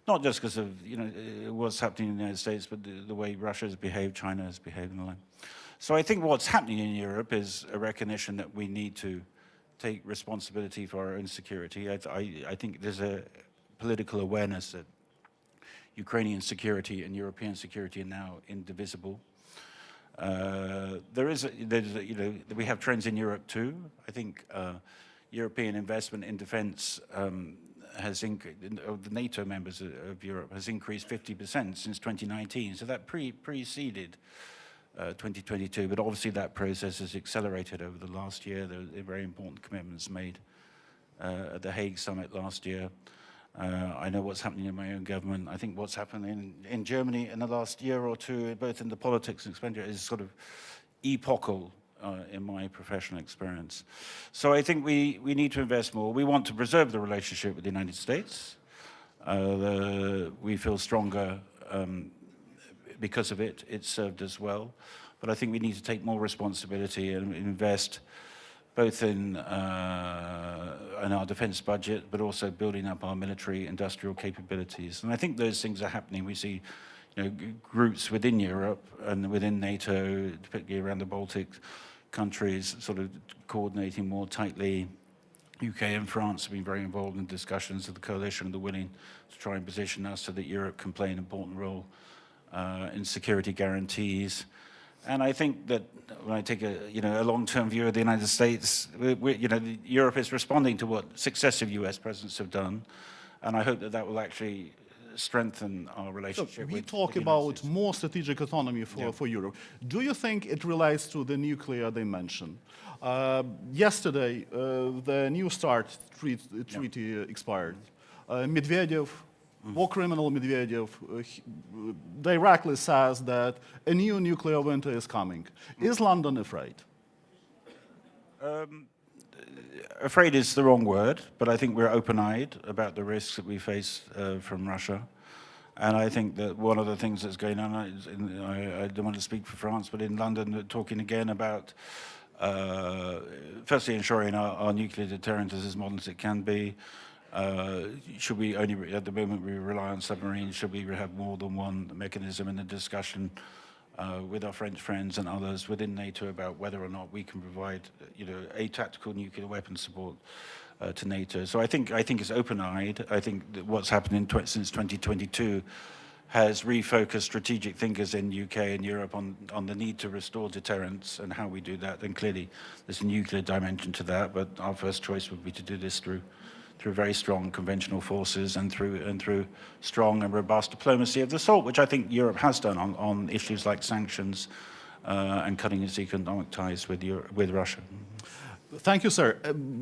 Not just because of, you know, what's happening in the United States, but the way Russia has behaved, China has behaved, and the like. So I think what's happening in Europe is a recognition that we need to take responsibility for our own security. I think there's a political awareness that Ukrainian security and European security are now indivisible. You know, we have trends in Europe too. I think European investment in defense has of the NATO members of Europe has increased 50% since 2019. So that preceded 2022, but obviously that process has accelerated over the last year. There were very important commitments made at the Hague summit last year. I know what's happening in my own government. I think what's happening in Germany in the last year or two, both in the politics and expenditure, is sort of epochal in my professional experience. So I think we need to invest more. We want to preserve the relationship with the United States. We feel stronger because of it. It served us well. But I think we need to take more responsibility and invest both in our defense budget, but also building up our military industrial capabilities. And I think those things are happening. We see, you know, groups within Europe and within NATO, particularly around the Baltic countries, sort of coordinating more tightly. UK and France have been very involved in discussions of the coalition and the willing to try and position us so that Europe can play an important role in security guarantees. And I think that when I take a long-term view of the United States, Europe is responding to what successive US presidents have done, and I hope that will actually strengthen our relationship. So we talk about more strategic autonomy for Europe. Do you think it relates to the nuclear dimension? Yesterday, the New START treaty expired. Medvedev, war criminal Medvedev, directly says that a new nuclear winter is coming. Is London afraid? Afraid is the wrong word, but I think we're open-eyed about the risks that we face from Russia. And I think that one of the things that's going on, I don't want to speak for France, but in London, they're talking again about firstly ensuring our nuclear deterrent is as modern as it can be. Should we only, at the moment, we rely on submarines? Should we have more than one mechanism in the discussion with our French friends and others within NATO about whether or not we can provide, a tactical nuclear weapon support to NATO? So I think it's open-eyed. I think that what's happened since 2022 has refocused strategic thinkers in UK and Europe on the need to restore deterrence and how we do that. And clearly, there's a nuclear dimension to that, but our first choice would be to do this through very strong conventional forces and through strong and robust diplomacy of the sort, which I think Europe has done on issues like sanctions and cutting its economic ties with Russia. Thank you, sir.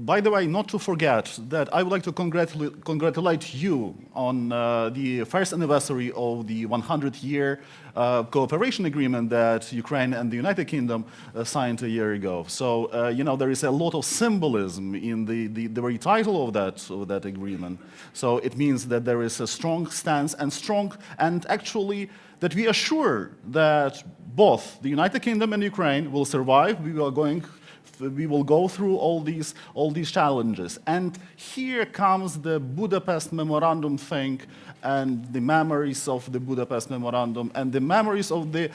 By the way, not to forget that I would like to congratulate you on the first anniversary of the 100-year cooperation agreement that Ukraine and the United Kingdom signed a year ago. So, there is a lot of symbolism in the very title of that agreement. So it means that there is a strong stance and actually that we are sure that both the United Kingdom and Ukraine will survive. We will go through all these challenges. And here comes the Budapest Memorandum thing and the memories of the Budapest Memorandum and the memories of the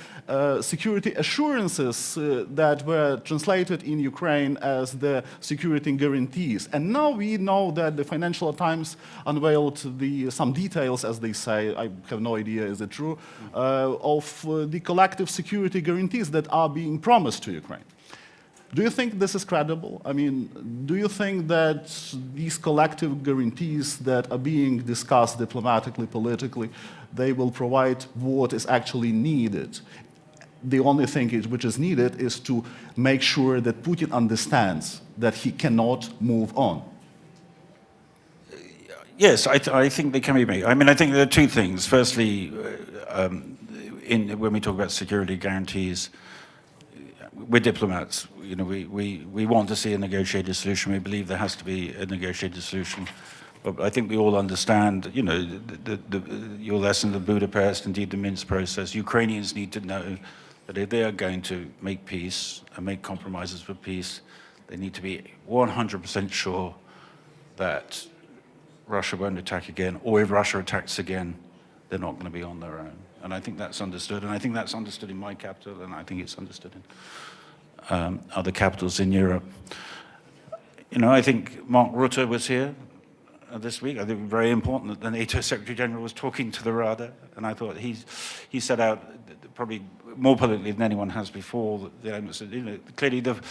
security assurances that were translated in Ukraine as the security guarantees. And now we know that the Financial Times unveiled some details, as they say, I have no idea, is it true, of the collective security guarantees that are being promised to Ukraine. Do you think this is credible? I mean, do you think that these collective guarantees that are being discussed diplomatically, politically, they will provide what is actually needed? The only thing which is needed is to make sure that Putin understands that he cannot move on. Yes, I think they can be made. I mean, I think there are two things. Firstly, when we talk about security guarantees, we're diplomats. You know, we want to see a negotiated solution. We believe there has to be a negotiated solution. But I think we all understand, you know, your lesson of Budapest, indeed the Minsk process. Ukrainians need to know that if they are going to make peace and make compromises for peace, they need to be 100% sure that Russia won't attack again, or if Russia attacks again, they're not going to be on their own. And I think that's understood, and I think that's understood in my capital, and I think it's understood in other capitals in Europe. You know, I think Mark Rutte was here this week. I think it was very important that the NATO Secretary General was talking to the Rada, and I thought he set out probably more politically than anyone has before. You know, clearly the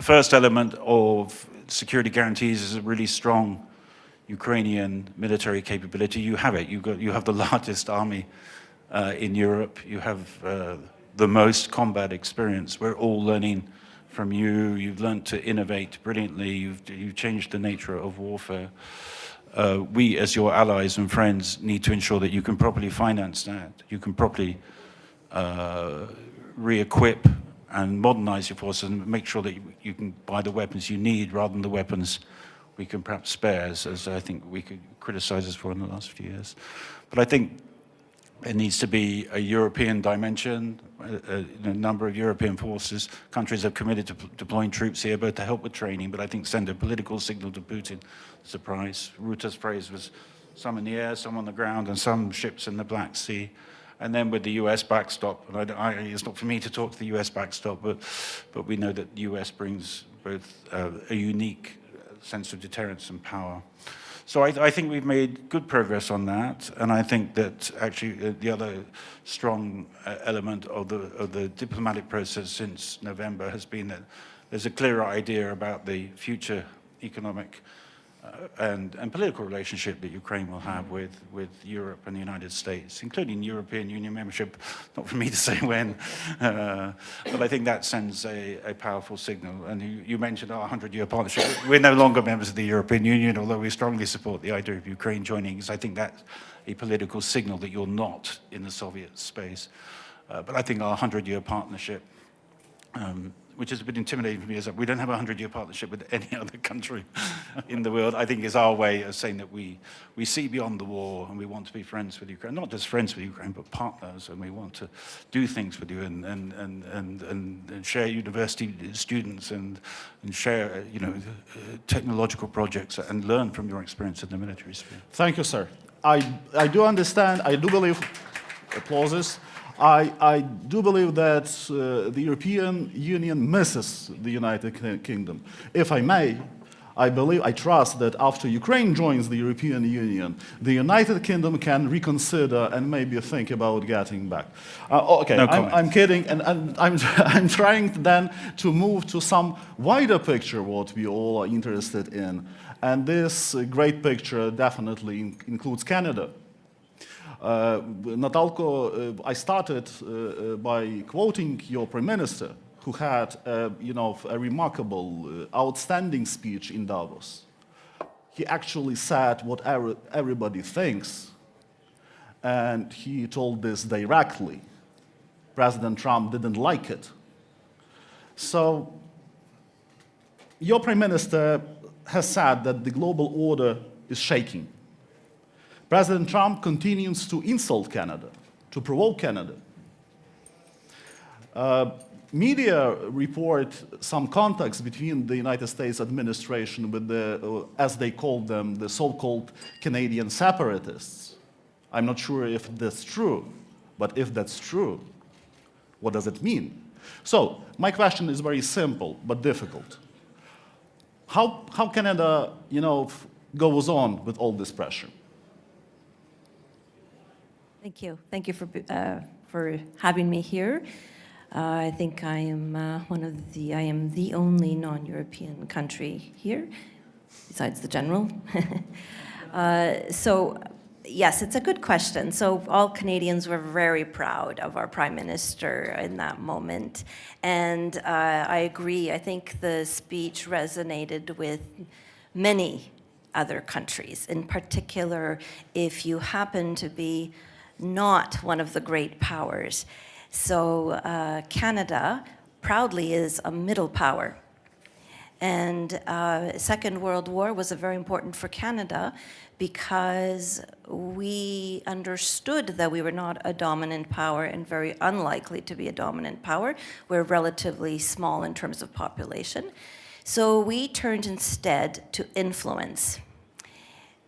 first element of security guarantees is a really strong Ukrainian military capability. You have it. You have the largest army in Europe. You have the most combat experience. We're all learning from you. You've learned to innovate brilliantly. You've changed the nature of warfare. We, as your allies and friends, need to ensure that you can properly finance that. You can properly re-equip and modernize your forces and make sure that you can buy the weapons you need rather than the weapons we can perhaps spare, as I think we could criticize us for in the last few years. But I think there needs to be a European dimension, a number of European forces. Countries have committed to deploying troops here, both to help with training, but I think send a political signal to Putin. Surprise. Rutte's phrase was some in the air, some on the ground, and some ships in the Black Sea. And then with the US backstop, and it's not for me to talk to the US backstop, but we know that the US brings both a unique sense of deterrence and power. So I think we've made good progress on that, and I think that actually the other strong element of the diplomatic process since November has been that there's a clearer idea about the future economic and political relationship that Ukraine will have with Europe and the United States, including European Union membership. Not for me to say when, but I think that sends a powerful signal. And you mentioned our 100-year partnership. We're no longer members of the European Union, although we strongly support the idea of Ukraine joining, because I think that's a political signal that you're not in the Soviet space. But I think our 100-year partnership, which is a bit intimidating for me, is that we don't have a 100-year partnership with any other country in the world, I think is our way of saying that we see beyond the war and we want to be friends with Ukraine. Not just friends with Ukraine, but partners, and we want to do things with you and share university students and share, you know, technological projects and learn from your experience in the military sphere. Thank you, sir. I do understand, I do believe, applauses. I do believe that the European Union misses the United Kingdom. If I may, I trust that after Ukraine joins the European Union, the United Kingdom can reconsider and maybe think about getting back. Okay, no I'm kidding, and I'm trying then to move to some wider picture, what we all are interested in. And this great picture definitely includes Canada. Natalka, I started by quoting your Prime Minister, who had, a remarkable, outstanding speech in Davos. He actually said what everybody thinks, and he told this directly. President Trump didn't like it. So, your Prime Minister has said that the global order is shaking. President Trump continues to insult Canada, to provoke Canada. Media report some contacts between the United States administration with the, as they call them, the so-called Canadian separatists. I'm not sure if that's true, but if that's true, what does it mean? So, my question is very simple, but difficult. How Canada, goes on with all this pressure? Thank you for having me here. I think I am I am the only non-European country here, besides the general. So, yes, it's a good question. So all Canadians were very proud of our Prime Minister in that moment. And I agree, I think the speech resonated with many other countries, in particular if you happen to be not one of the great powers. So Canada proudly is a middle power. And Second World War was very important for Canada because we understood that we were not a dominant power and very unlikely to be a dominant power. We're relatively small in terms of population. So we turned instead to influence.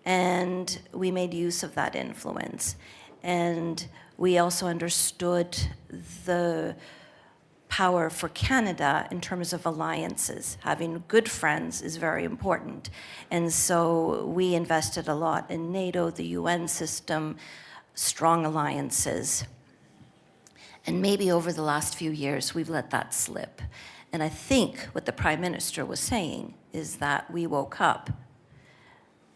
And we made use of that influence. And we also understood the power for Canada in terms of alliances. Having good friends is very important. And so we invested a lot in NATO, the UN system, strong alliances. And maybe over the last few years, we've let that slip. And I think what the Prime Minister was saying is that we woke up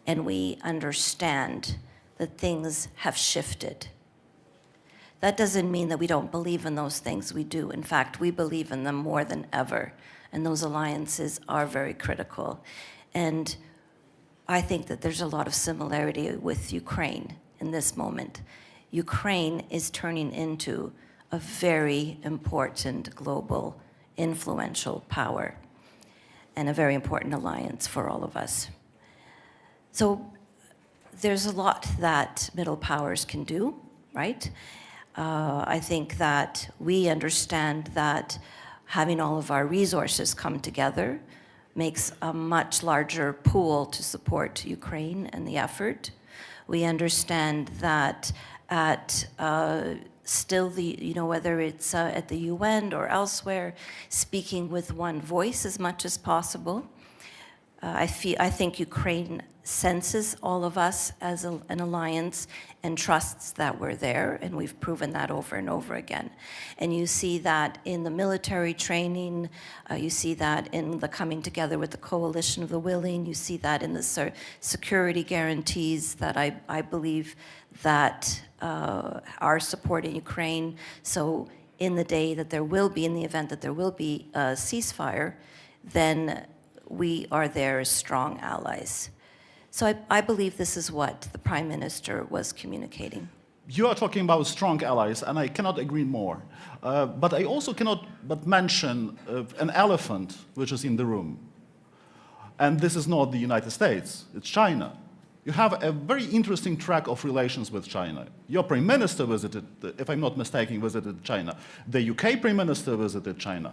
and we understand that things have shifted. That doesn't mean that we don't believe in those things. We do. In fact, we believe in them more than ever. And those alliances are very critical. And I think that there's a lot of similarity with Ukraine in this moment. Ukraine is turning into a very important global influential power and a very important alliance for all of us. So there's a lot that middle powers can do, right? I think that we understand that having all of our resources come together makes a much larger pool to support Ukraine and the effort. We understand that at still whether it's at the UN or elsewhere, speaking with one voice as much as possible. I think Ukraine senses all of us as an alliance and trusts that we're there, and we've proven that over and over again. And you see that in the military training, you see that in the coming together with the coalition of the willing, you see that in the security guarantees that I believe that are supporting Ukraine. So in the day that there will be, in the event that there will be a ceasefire, then we are there as strong allies. So I believe this is what the Prime Minister was communicating. You are talking about strong allies, and I cannot agree more. But I also cannot but mention an elephant which is in the room. And this is not the United States, it's China. You have a very interesting track of relations with China. Your Prime Minister visited, if I'm not mistaken, visited China. The UK Prime Minister visited China.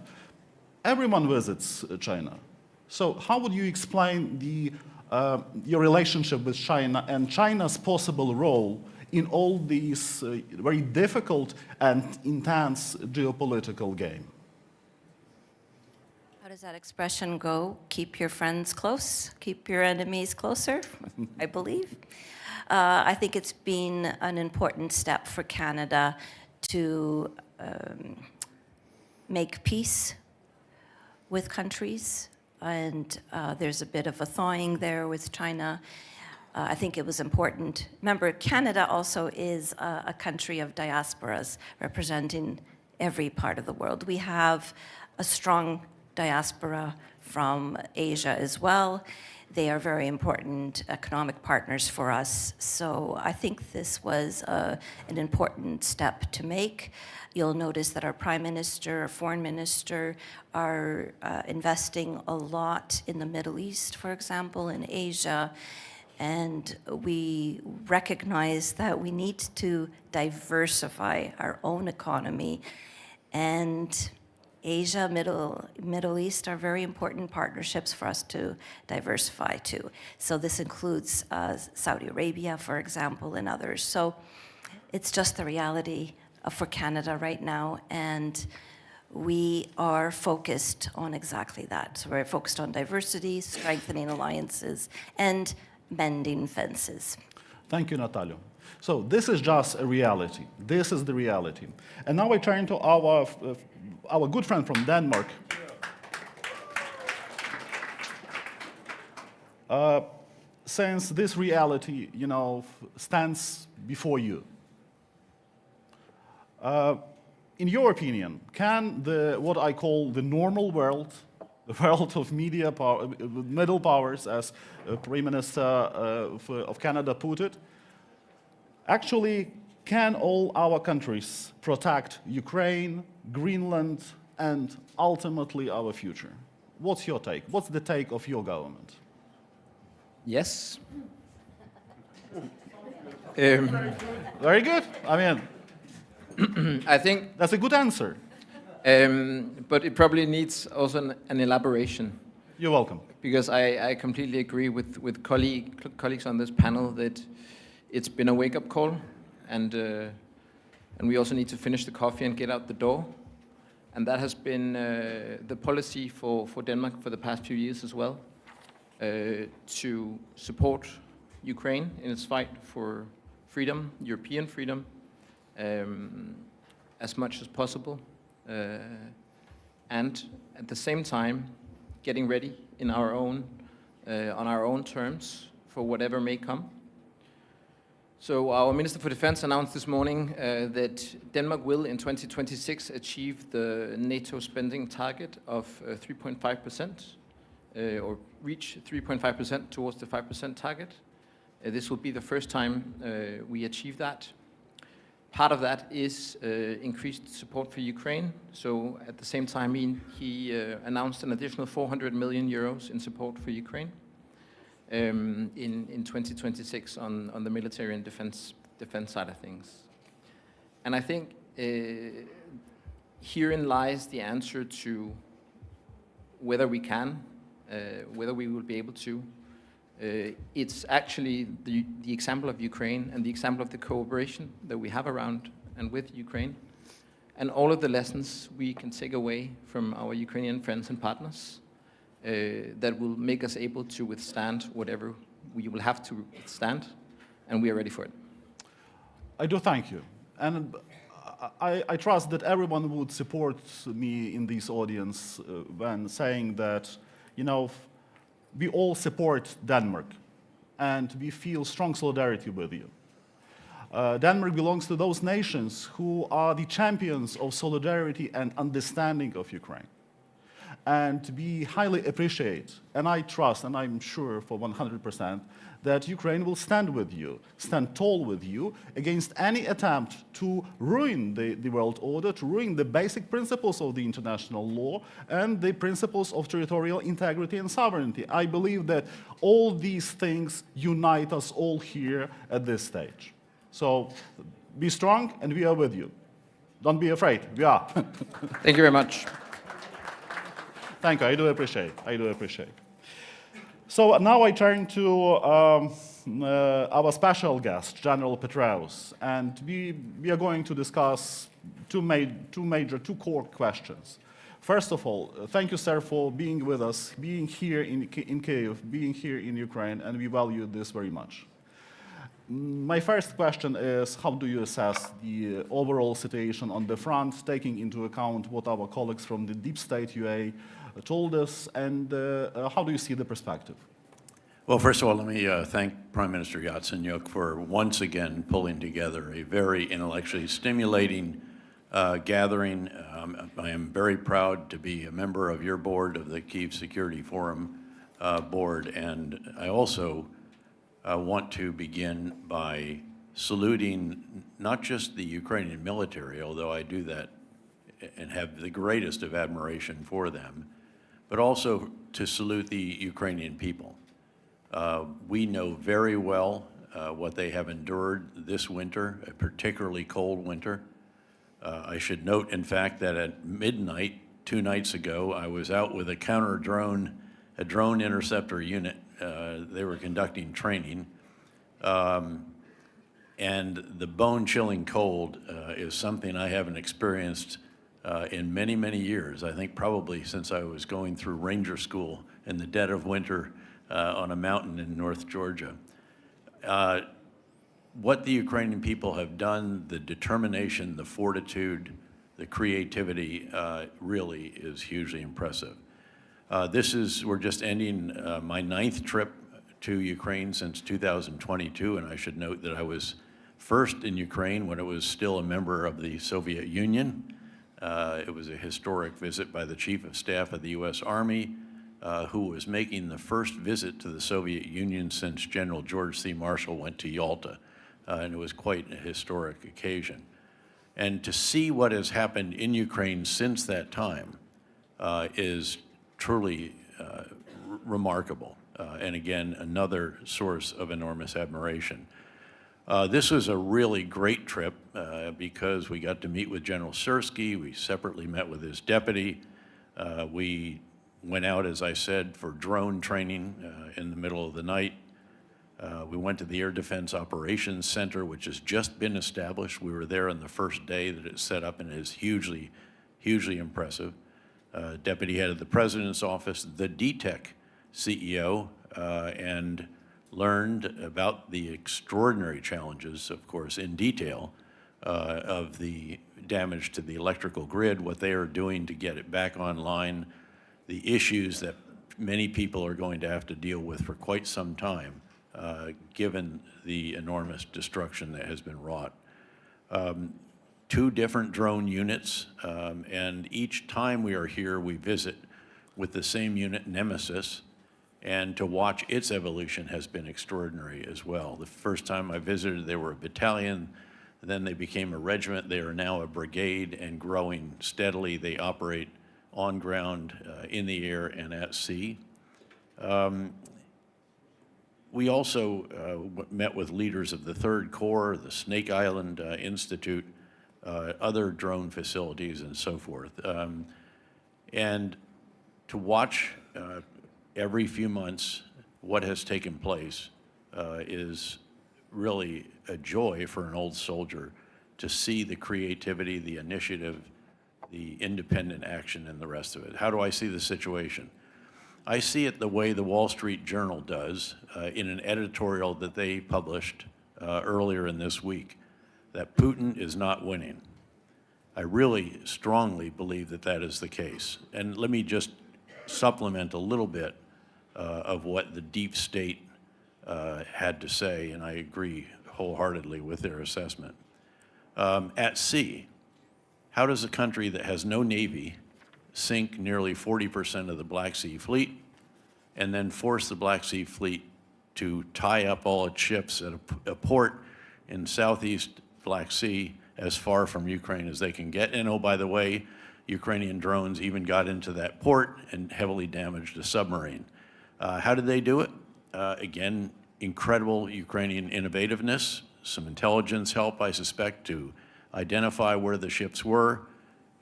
Everyone visits China. So how would you explain your relationship with China and China's possible role in all these very difficult and intense geopolitical game? How does that expression go? Keep your friends close, keep your enemies closer, I believe. I think it's been an important step for Canada to make peace with countries. And there's a bit of a thawing there with China. I think it was important. Remember, Canada also is a country of diasporas representing every part of the world. We have a strong diaspora from Asia as well. They are very important economic partners for us. So I think this was an important step to make. You'll notice that our Prime Minister, our Foreign Minister are investing a lot in the Middle East, for example, in Asia. And we recognize that we need to diversify our own economy. And Asia, Middle East are very important partnerships for us to diversify to. So this includes Saudi Arabia, for example, and others. So it's just the reality for Canada right now, and we are focused on exactly that. So we're focused on diversity, strengthening alliances, and mending fences. Thank you, Natalia. So this is just a reality. This is the reality. And now I turn to our good friend from Denmark. Since this reality, stands before you, in your opinion, can what I call the normal world, the world of media power, middle powers, as Prime Minister of Canada put it, actually, can all our countries protect Ukraine, Greenland, and ultimately our future? What's your take? What's the take of your government? Yes. Very good. I mean, I think that's a good answer. but it probably needs also an elaboration. You're welcome. Because I completely agree with colleagues on this panel that it's been a wake-up call, and we also need to finish the coffee and get out the door. And that has been the policy for Denmark for the past few years as well, to support Ukraine in its fight for freedom, European freedom, as much as possible, and at the same time getting ready in our own, on our own terms for whatever may come. So our Minister for Defense announced this morning that Denmark will in 2026 achieve the NATO spending target of 3.5%, or reach 3.5% towards the 5% target. This will be the first time we achieve that. Part of that is increased support for Ukraine. So at the same time, he announced an additional 400 million euros in support for Ukraine in 2026 on the military and defense side of things. And I think herein lies the answer to whether we can, whether we will be able to. It's actually the example of Ukraine and the example of the cooperation that we have around and with Ukraine, and all of the lessons we can take away from our Ukrainian friends and partners that will make us able to withstand whatever we will have to withstand, and we are ready for it. I do thank you. And I trust that everyone would support me in this audience when saying that, we all support Denmark, and we feel strong solidarity with you. Denmark belongs to those nations who are the champions of solidarity and understanding of Ukraine. And we highly appreciate, and I trust, and I'm sure for 100%, that Ukraine will stand with you, stand tall with you against any attempt to ruin the world order, to ruin the basic principles of the international law and the principles of territorial integrity and sovereignty. I believe that all these things unite us all here at this stage. So be strong, and we are with you. Don't be afraid, we are. Thank you very much. Thank you, I do appreciate. So now I turn to our special guest, General Petraeus, and we are going to discuss two core questions. First of all, thank you, sir, for being with us, being here in Kyiv, being here in Ukraine, and we value this very much. My first question is, how do you assess the overall situation on the front, taking into account what our colleagues from the deep state UA told us, and how do you see the perspective? Well, first of all, let me thank Prime Minister Yatsenyuk for once again pulling together a very intellectually stimulating gathering. I am very proud to be a member of your board, of the Kyiv Security Forum board, and I also want to begin by saluting not just the Ukrainian military, although I do that and have the greatest of admiration for them, but also to salute the Ukrainian people. We know very well what they have endured this winter, a particularly cold winter. I should note, in fact, that at midnight 2 nights ago, I was out with a drone interceptor unit. They were conducting training. And the bone-chilling cold is something I haven't experienced in many, many years. I think probably since I was going through ranger school in the dead of winter on a mountain in North Georgia. what the Ukrainian people have done, the determination, the fortitude, the creativity really is hugely impressive. We're just ending my 9th trip to Ukraine since 2022, and I should note that I was first in Ukraine when it was still a member of the Soviet Union. It was a historic visit by the Chief of Staff of the U.S. Army, who was making the first visit to the Soviet Union since General George C. Marshall went to Yalta, and it was quite a historic occasion. And to see what has happened in Ukraine since that time is truly remarkable, and again, another source of enormous admiration. This was a really great trip because we got to meet with General Syrskyi. We separately met with his deputy. We went out, as I said, for drone training in the middle of the night. We went to the Air Defense Operations Center, which has just been established. We were there on the first day that it's set up, and it is hugely, hugely impressive. Deputy head of the President's Office, the DTEC CEO, and learned about the extraordinary challenges, of course, in detail, of the damage to the electrical grid, what they are doing to get it back online, the issues that many people are going to have to deal with for quite some time, given the enormous destruction that has been wrought. 2 different drone units, and each time we are here, we visit with the same unit, Nemesis, and to watch its evolution has been extraordinary as well. The first time I visited, they were a battalion, then they became a regiment. They are now a brigade and growing steadily. They operate on ground, in the air, and at sea. We also met with leaders of the 3rd Corps, the Snake Island Institute, other drone facilities, and so forth. And to watch every few months what has taken place is really a joy for an old soldier to see the creativity, the initiative, the independent action, and the rest of it. How do I see the situation? I see it the way the Wall Street Journal does in an editorial that they published earlier in this week, that Putin is not winning. I really strongly believe that that is the case. And let me just supplement a little bit of what the deep state had to say, and I agree wholeheartedly with their assessment. At sea, how does a country that has no navy sink nearly 40% of the Black Sea Fleet and then force the Black Sea Fleet to tie up all its ships at a port in southeast Black Sea as far from Ukraine as they can get? And oh, by the way, Ukrainian drones even got into that port and heavily damaged a submarine. How did they do it? Again, incredible Ukrainian innovativeness, some intelligence help, I suspect, to identify where the ships were,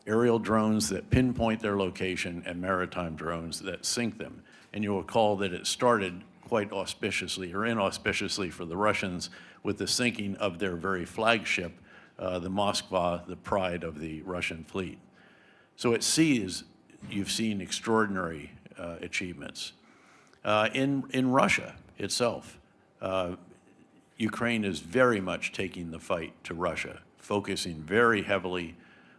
aerial drones that pinpoint their location, and maritime drones that sink them. And you'll recall that it started quite auspiciously, or inauspiciously for the Russians, with the sinking of their very flagship, the Moskva, the pride of the Russian fleet. So at sea, you've seen extraordinary achievements. In Russia itself, Ukraine is very much taking the fight to Russia, focusing very heavily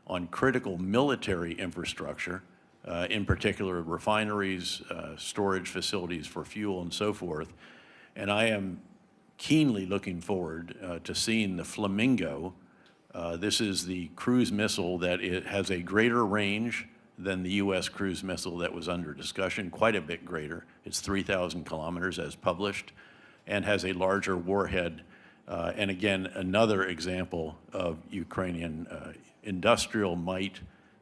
on critical military infrastructure, in particular refineries, storage facilities for fuel, and so forth. And I am keenly looking forward to seeing the Flamingo. This is the cruise missile that it has a greater range than the U.S. cruise missile that was under discussion, quite a bit greater. It's 3,000 kilometers as published, and has a larger warhead. And again, another example of Ukrainian industrial might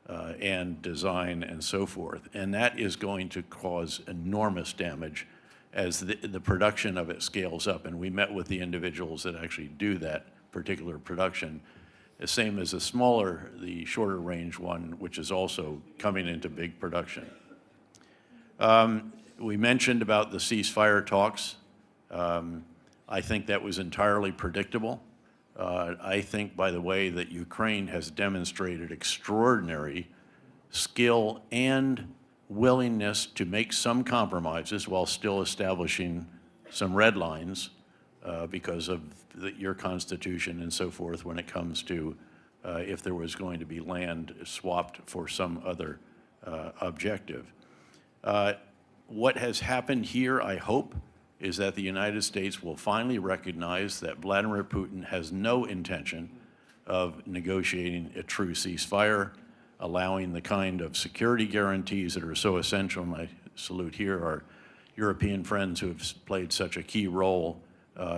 and design and so forth. And that is going to cause enormous damage as the production of it scales up. And we met with the individuals that actually do that particular production. The same as the shorter range one, which is also coming into big production. We mentioned about the ceasefire talks. I think that was entirely predictable. I think, by the way, that Ukraine has demonstrated extraordinary skill and willingness to make some compromises while still establishing some red lines because of your constitution and so forth when it comes to if there was going to be land swapped for some other objective. What has happened here, I hope, is that the United States will finally recognize that Vladimir Putin has no intention of negotiating a true ceasefire, allowing the kind of security guarantees that are so essential. My salute here our European friends who have played such a key role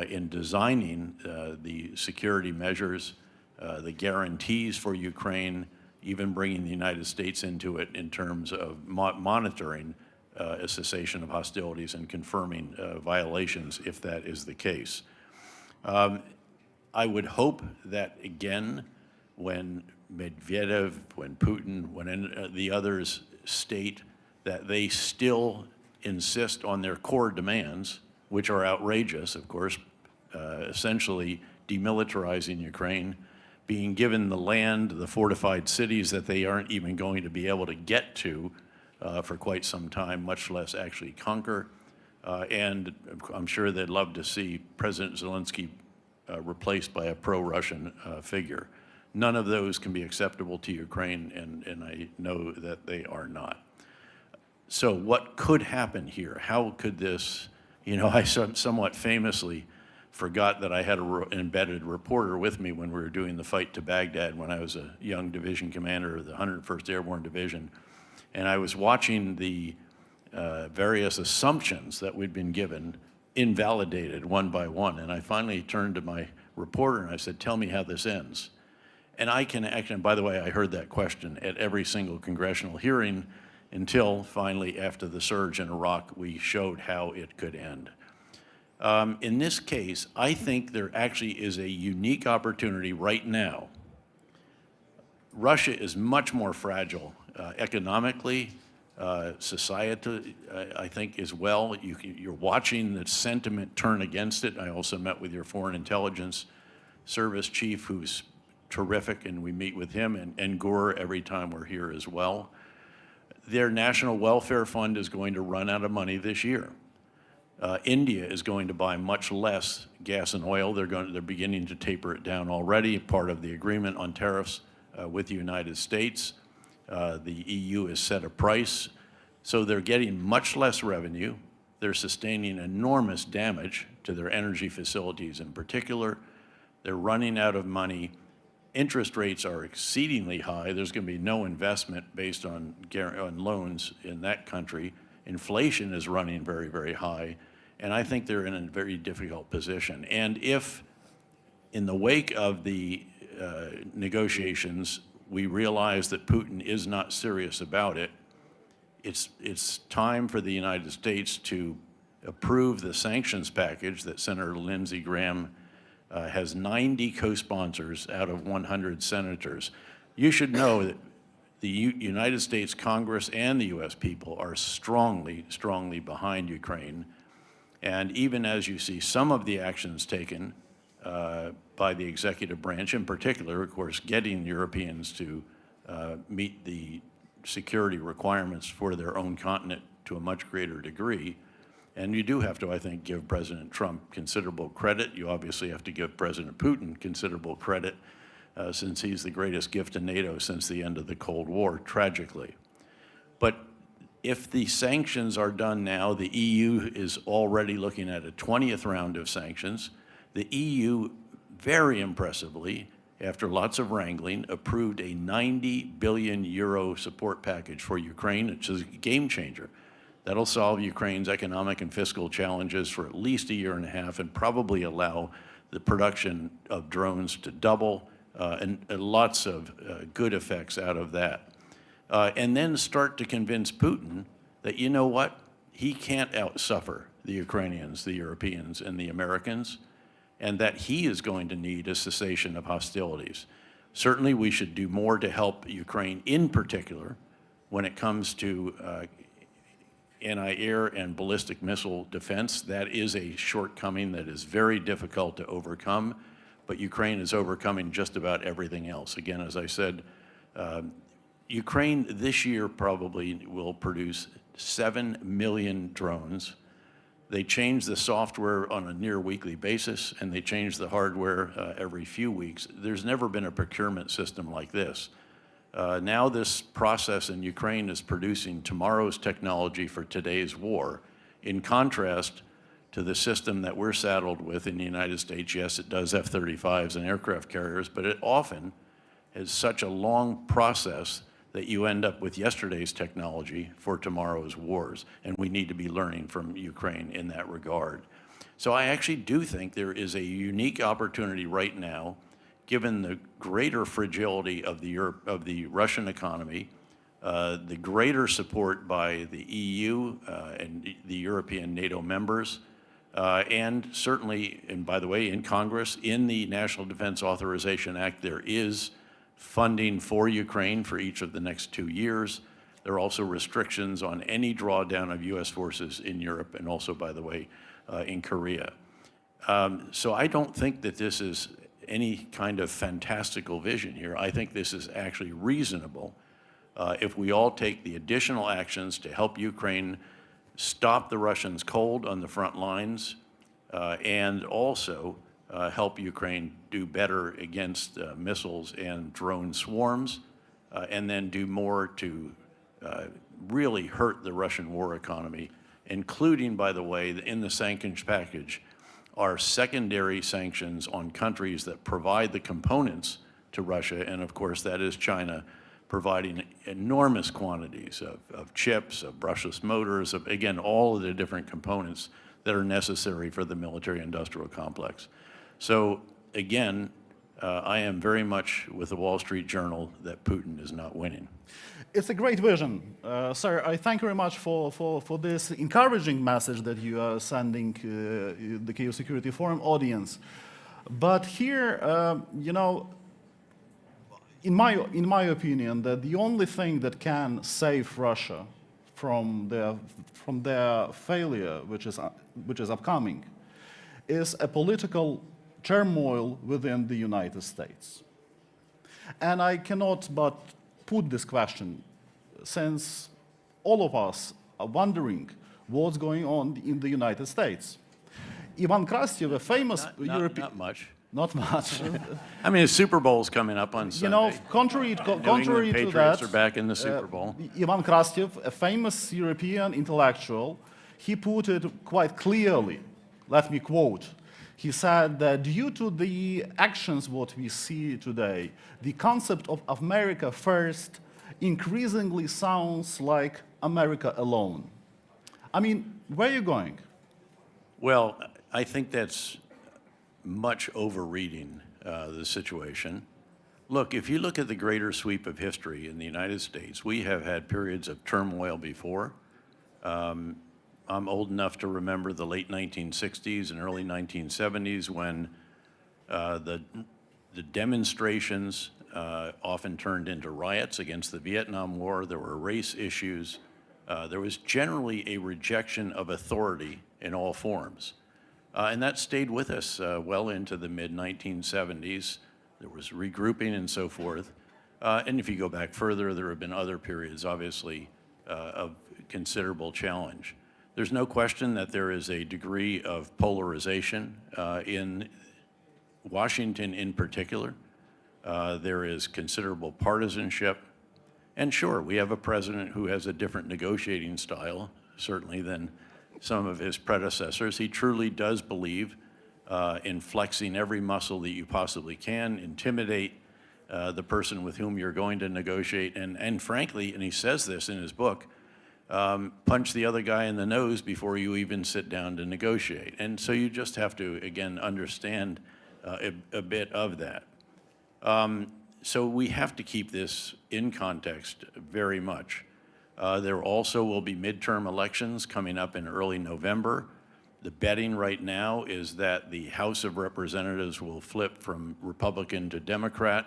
in designing the security measures, the guarantees for Ukraine, even bringing the United States into it in terms of monitoring a cessation of hostilities and confirming violations if that is the case. I would hope that, again, when Medvedev, when Putin, when the others state that they still insist on their core demands, which are outrageous, of course, essentially demilitarizing Ukraine, being given the land, the fortified cities that they aren't even going to be able to get to for quite some time, much less actually conquer. And I'm sure they'd love to see President Zelensky replaced by a pro-Russian figure. None of those can be acceptable to Ukraine, and I know that they are not. So what could happen here? How could this, I somewhat famously forgot that I had an embedded reporter with me when we were doing the fight to Baghdad when I was a young division commander of the 101st Airborne Division. And I was watching the various assumptions that we'd been given invalidated one by one. And I finally turned to my reporter and I said, tell me how this ends. And I can actually, and by the way, I heard that question at every single congressional hearing until finally, after the surge in Iraq, we showed how it could end. In this case, I think there actually is a unique opportunity right now. Russia is much more fragile economically, society, I think, as well. You're watching the sentiment turn against it. I also met with your Foreign Intelligence Service chief, who's terrific, and we meet with him, and Gore every time we're here as well. Their National Welfare Fund is going to run out of money this year. India is going to buy much less gas and oil. They're beginning to taper it down already, part of the agreement on tariffs with the United States. The EU has set a price, so they're getting much less revenue. They're sustaining enormous damage to their energy facilities in particular. They're running out of money. Interest rates are exceedingly high. There's going to be no investment based on loans in that country. Inflation is running very, very high, and I think they're in a very difficult position. And if, in the wake of the negotiations, we realize that Putin is not serious about it, it's time for the United States to approve the sanctions package that Senator Lindsey Graham has 90 co-sponsors out of 100 senators. You should know that the United States Congress and the US people are strongly, strongly behind Ukraine. And even as you see some of the actions taken by the executive branch, in particular, of course, getting Europeans to meet the security requirements for their own continent to a much greater degree. And you do have to, I think, give President Trump considerable credit. You obviously have to give President Putin considerable credit since he's the greatest gift to NATO since the end of the Cold War, tragically. But if the sanctions are done now, the EU is already looking at a 20th round of sanctions. The EU, very impressively, after lots of wrangling, approved a 90 billion euro support package for Ukraine, which is a game changer. That'll solve Ukraine's economic and fiscal challenges for at least a year and a half and probably allow the production of drones to double and lots of good effects out of that. And then start to convince Putin that, you know what, he can't outsuffer the Ukrainians, the Europeans, and the Americans, and that he is going to need a cessation of hostilities. Certainly we should do more to help Ukraine in particular when it comes to anti-air and ballistic missile defense. That is a shortcoming that is very difficult to overcome, but Ukraine is overcoming just about everything else. Again, as I said, Ukraine this year probably will produce 7 million drones. They change the software on a near weekly basis, and they change the hardware every few weeks. There's never been a procurement system like this. Now this process in Ukraine is producing tomorrow's technology for today's war. In contrast to the system that we're saddled with in the United States, yes, it does F-35s and aircraft carriers, but it often has such a long process that you end up with yesterday's technology for tomorrow's wars. And we need to be learning from Ukraine in that regard. So I actually do think there is a unique opportunity right now, given the greater fragility of the Russian economy, the greater support by the EU and the European NATO members, and certainly, and by the way, in Congress, in the National Defense Authorization Act, there is funding for Ukraine for each of the next 2 years. There are also restrictions on any drawdown of U.S. forces in Europe and also, by the way, in Korea. So I don't think that this is any kind of fantastical vision here. I think this is actually reasonable if we all take the additional actions to help Ukraine stop the Russians cold on the front lines and also help Ukraine do better against missiles and drone swarms, and then do more to really hurt the Russian war economy, including, by the way, in the sanctions package, are secondary sanctions on countries that provide the components to Russia, and of course that is China, providing enormous quantities of chips, of brushless motors, of, again, all of the different components that are necessary for the military-industrial complex. So again, I am very much with the Wall Street Journal that Putin is not winning. It's a great vision. Sir, I thank you very much for this encouraging message that you are sending the Kyiv Security Forum audience. But here, you know, in my opinion, that the only thing that can save Russia from their failure, which is upcoming, is a political turmoil within the United States. And I cannot but put this question, since all of us are wondering what's going on in the United States. Ivan Krastev, a famous European... Not much. Not much. I mean, the Super Bowl's coming up on Sunday. You know, contrary to Patriots that, are back in the Super Bowl. Ivan Krastev, a famous European intellectual, he put it quite clearly. Let me quote. He said that due to the actions what we see today, the concept of America first increasingly sounds like America alone. I mean, where are you going? Well, I think that's much overreading the situation. Look, if you look at the greater sweep of history in the United States, we have had periods of turmoil before. I'm old enough to remember the late 1960s and early 1970s when the demonstrations often turned into riots against the Vietnam War. There were race issues. There was generally a rejection of authority in all forms. And that stayed with us well into the mid-1970s. There was regrouping and so forth. And if you go back further, there have been other periods, obviously, of considerable challenge. There's no question that there is a degree of polarization in Washington in particular. There is considerable partisanship. And sure, we have a president who has a different negotiating style, certainly, than some of his predecessors. He truly does believe in flexing every muscle that you possibly can, intimidate the person with whom you're going to negotiate, and frankly, and he says this in his book, punch the other guy in the nose before you even sit down to negotiate. And so you just have to, again, understand a bit of that. So we have to keep this in context very much. There also will be midterm elections coming up in early November. The betting right now is that the House of Representatives will flip from Republican to Democrat.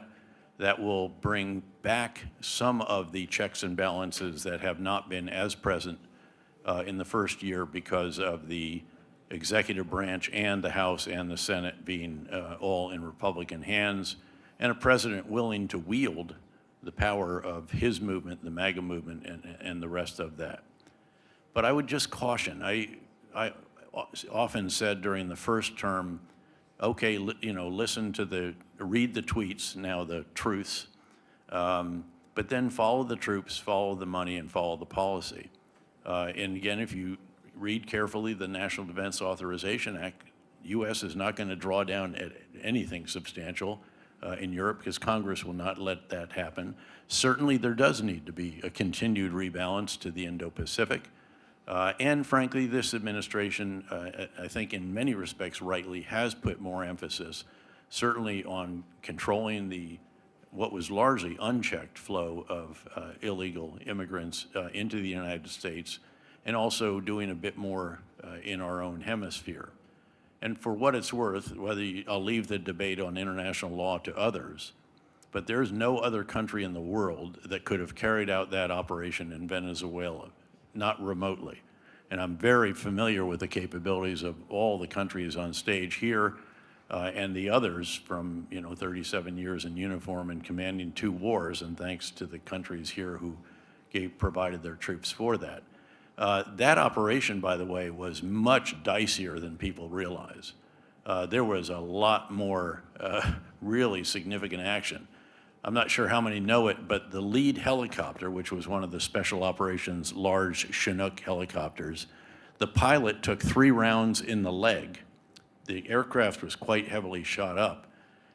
That will bring back some of the checks and balances that have not been as present in the first year because of the executive branch and the House and the Senate being all in Republican hands, and a president willing to wield the power of his movement, the MAGA movement, and the rest of that. But I would just caution, often said during the first term, okay, read the tweets, now the truths, but then follow the troops, follow the money, and follow the policy. And again, if you read carefully the National Defense Authorization Act, U.S. is not going to draw down at anything substantial in Europe because Congress will not let that happen. Certainly there does need to be a continued rebalance to the Indo-Pacific. And frankly, this administration, I think in many respects rightly, has put more emphasis certainly on controlling what was largely unchecked flow of illegal immigrants into the United States, and also doing a bit more in our own hemisphere. And for what it's worth, I'll leave the debate on international law to others, but there's no other country in the world that could have carried out that operation in Venezuela, not remotely. And I'm very familiar with the capabilities of all the countries on stage here and the others from 37 years in uniform and commanding 2 wars, and thanks to the countries here who provided their troops for that. That operation, by the way, was much dicier than people realize. There was a lot more really significant action. I'm not sure how many know it, but the lead helicopter, which was one of the special operations large Chinook helicopters, the pilot took 3 rounds in the leg. The aircraft was quite heavily shot up,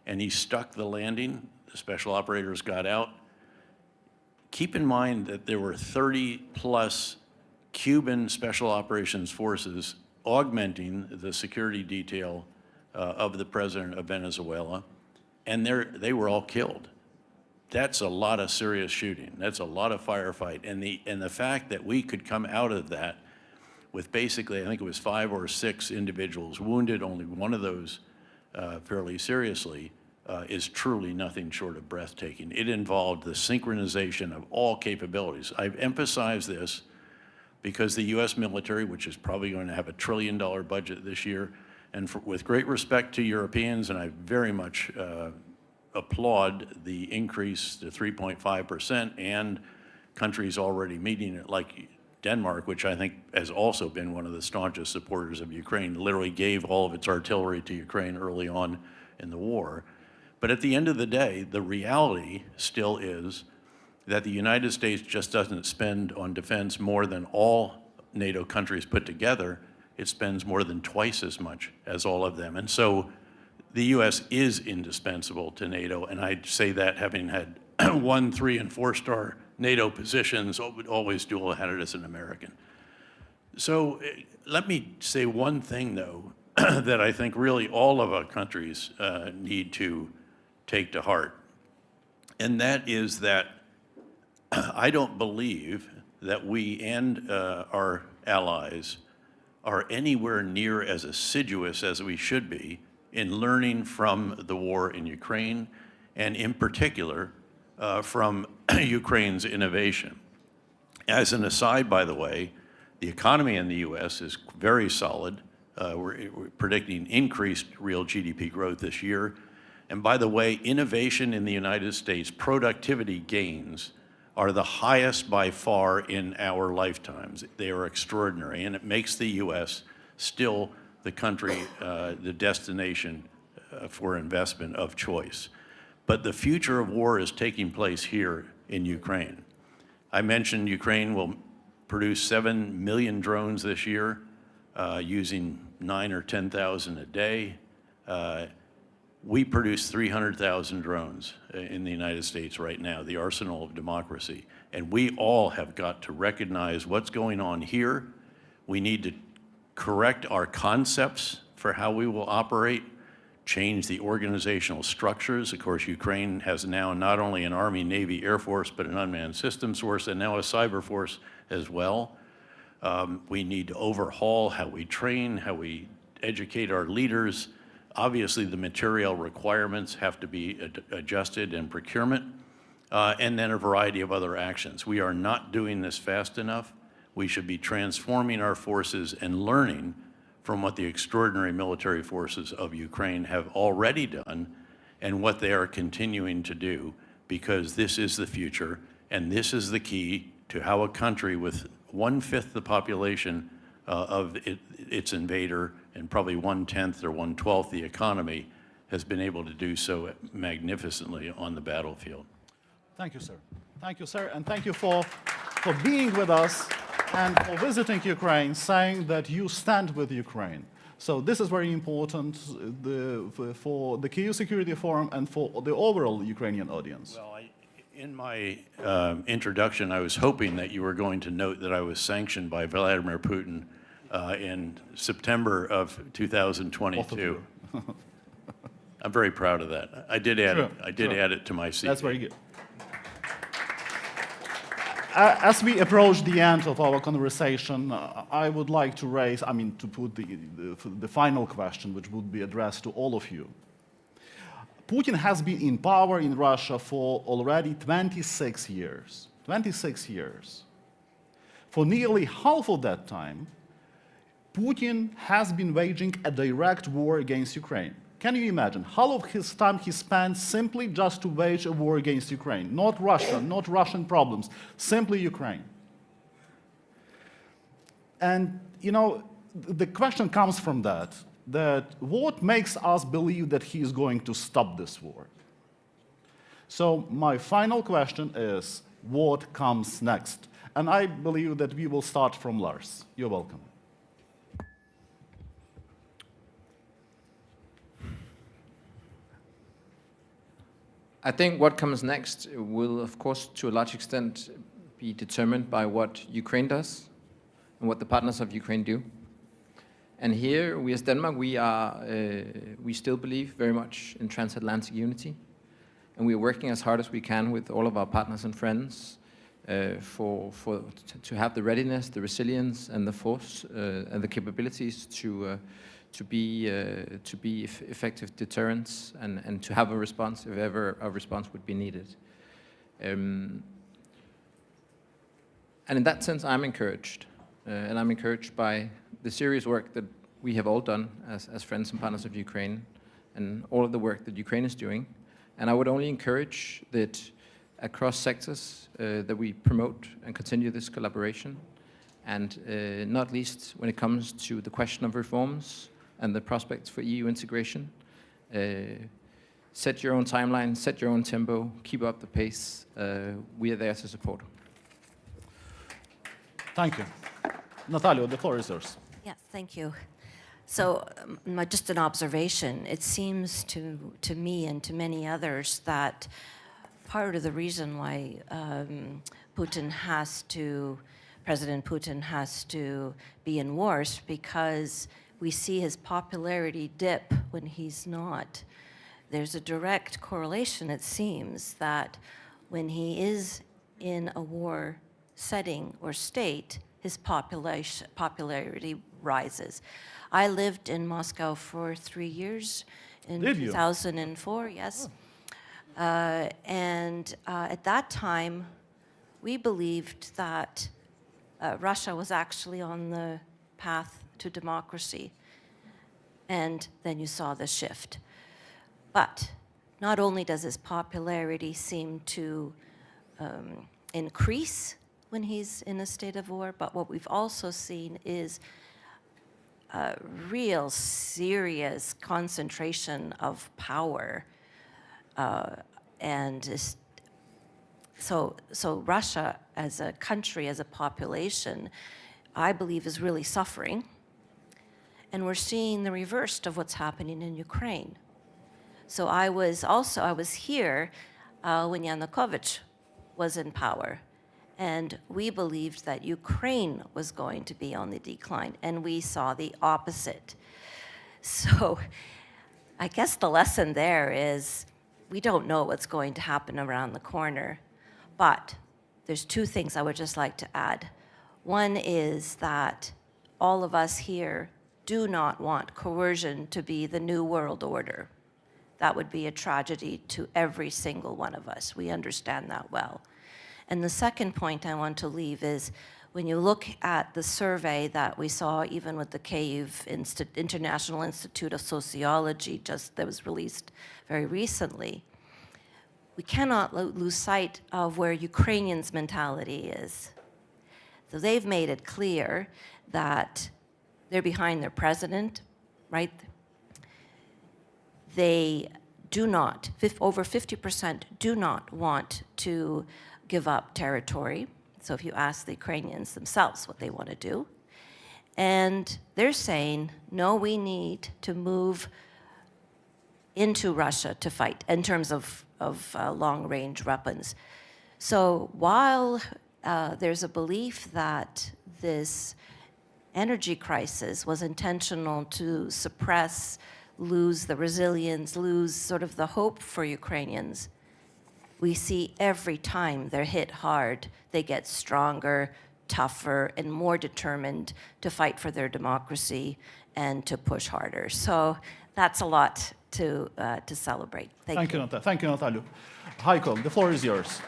and he stuck the landing. The special operators got out. Keep in mind that there were 30+ Cuban Special Operations Forces augmenting the security detail of the president of Venezuela, and they were all killed. That's a lot of serious shooting. That's a lot of firefight. And the fact that we could come out of that with basically, I think it was 5 or 6 individuals wounded, only one of those fairly seriously, is truly nothing short of breathtaking. It involved the synchronization of all capabilities. I've emphasized this because the U.S. military, which is probably going to have $1 trillion budget this year, and with great respect to Europeans, and I very much applaud the increase to 3.5%, and countries already meeting it, like Denmark, which I think has also been one of the staunchest supporters of Ukraine, literally gave all of its artillery to Ukraine early on in the war. But at the end of the day, the reality still is that the United States just doesn't spend on defense more than all NATO countries put together. It spends more than twice as much as all of them. And so the U.S. is indispensable to NATO, and I'd say that having had 1, 3, and 4-star NATO positions, always dual-headed as an American. So let me say one thing, though, that I think really all of our countries need to take to heart, and that is that I don't believe that we and our allies are anywhere near as assiduous as we should be in learning from the war in Ukraine, and in particular, from Ukraine's innovation. As an aside, by the way, the economy in the U.S. is very solid. We're predicting increased real GDP growth this year. And by the way, innovation in the United States, productivity gains, are the highest by far in our lifetimes. They are extraordinary, and it makes the U.S. still the country, the destination for investment of choice. But the future of war is taking place here in Ukraine. I mentioned Ukraine will produce 7 million drones this year, using 9 or 10,000 a day. We produce 300,000 drones in the United States right now, the arsenal of democracy. And we all have got to recognize what's going on here. We need to correct our concepts for how we will operate, change the organizational structures. Of course, Ukraine has now not only an Army, Navy, Air Force, but an unmanned systems force, and now a cyber force as well. We need to overhaul how we train, how we educate our leaders. Obviously, the material requirements have to be adjusted in procurement, and then a variety of other actions. We are not doing this fast enough. We should be transforming our forces and learning from what the extraordinary military forces of Ukraine have already done and what they are continuing to do, because this is the future, and this is the key to how a country with 1/5 the population of its invader, and probably 1/10 or 1/12 the economy, has been able to do so magnificently on the battlefield. Thank you, sir. Thank you, sir, and thank you for being with us and for visiting Ukraine, saying that you stand with Ukraine. So this is very important for the Kyiv Security Forum and for the overall Ukrainian audience. Well, in my introduction, I was hoping that you were going to note that I was sanctioned by Vladimir Putin in September of 2022. I'm very proud of that. I did add it. I did add it to my CV. That's very good. As we approach the end of our conversation, I would like to raise, to put the final question, which would be addressed to all of you. Putin has been in power in Russia for already 26 years. 26 years. For nearly half of that time, Putin has been waging a direct war against Ukraine. Can you imagine? Half of his time he spent simply just to wage a war against Ukraine. Not Russia, not Russian problems, simply Ukraine. And, the question comes from that what makes us believe that he is going to stop this war? So my final question is, what comes next? And I believe that we will start from Lars. You're welcome. I think what comes next will, of course, to a large extent, be determined by what Ukraine does and what the partners of Ukraine do. And here, we as Denmark, we still believe very much in transatlantic unity, and we are working as hard as we can with all of our partners and friends to have the readiness, the resilience, and the force and the capabilities to be effective deterrents and to have a response if ever a response would be needed. And in that sense, I'm encouraged. And I'm encouraged by the serious work that we have all done as friends and partners of Ukraine and all of the work that Ukraine is doing. And I would only encourage that across sectors that we promote and continue this collaboration. And not least when it comes to the question of reforms and the prospects for EU integration. Set your own timeline, set your own tempo, keep up the pace. We are there to support. Thank you. Natalia, the floor is yours. Yes, thank you. So just an observation. It seems to me and to many others that part of the reason why President Putin has to be in wars because we see his popularity dip when he's not. There's a direct correlation, it seems, that when he is in a war setting or state, his popularity rises. I lived in Moscow for 3 years in 2004, yes. And at that time, we believed that Russia was actually on the path to democracy. And then you saw the shift. But not only does his popularity seem to increase when he's in a state of war, but what we've also seen is a real serious concentration of power. So Russia as a country, as a population, I believe is really suffering. And we're seeing the reverse of what's happening in Ukraine. So I was here when Yanukovych was in power. And we believed that Ukraine was going to be on the decline, and we saw the opposite. So I guess the lesson there is we don't know what's going to happen around the corner. But there's two things I would just like to add. One is that all of us here do not want coercion to be the new world order. That would be a tragedy to every single one of us. We understand that well. And the second point I want to leave is when you look at the survey that we saw even with the Kyiv International Institute of Sociology that was released very recently, we cannot lose sight of where Ukrainians' mentality is. So they've made it clear that They're behind their president, right? They do not, over 50% do not want to give up territory. So if you ask the Ukrainians themselves what they want to do, and they're saying, no, we need to move into Russia to fight in terms of long-range weapons. So while there's a belief that this energy crisis was intentional to suppress, lose the resilience, lose sort of the hope for Ukrainians, we see every time they're hit hard, they get stronger, tougher, and more determined to fight for their democracy and to push harder. So that's a lot to celebrate. Thank you. Thank you, Natalia. Heiko, the floor is yours.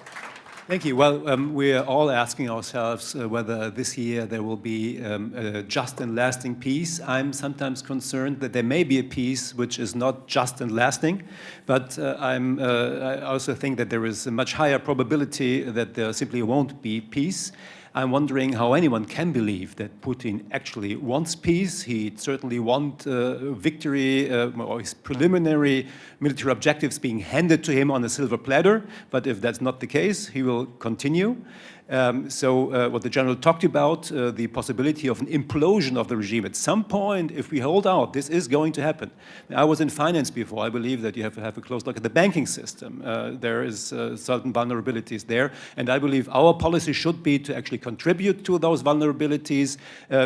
Thank you. Well, we are all asking ourselves whether this year there will be a just and lasting peace. I'm sometimes concerned that there may be a peace which is not just and lasting, but I also think that there is a much higher probability that there simply won't be peace. I'm wondering how anyone can believe that Putin actually wants peace. He certainly wants victory or his preliminary military objectives being handed to him on a silver platter. But if that's not the case, he will continue. What the general talked about, the possibility of an implosion of the regime. At some point, if we hold out, this is going to happen. I was in finance before. I believe that you have to have a close look at the banking system. There is certain vulnerabilities there. And I believe our policy should be to actually contribute to those vulnerabilities,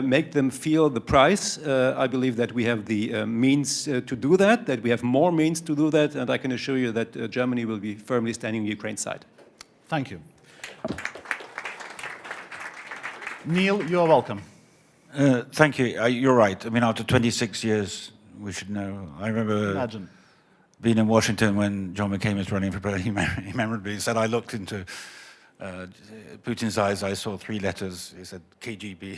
make them feel the price. I believe that we have the means to do that we have more means to do that. And I can assure you that Germany will be firmly standing on Ukraine's side. Thank you. Neil, you're welcome. Thank you. You're right. I mean, after 26 years, we should know. I remember being in Washington when John McCain was running for president. He memorably said, I looked into Putin's eyes, I saw 3 letters. He said, KGB.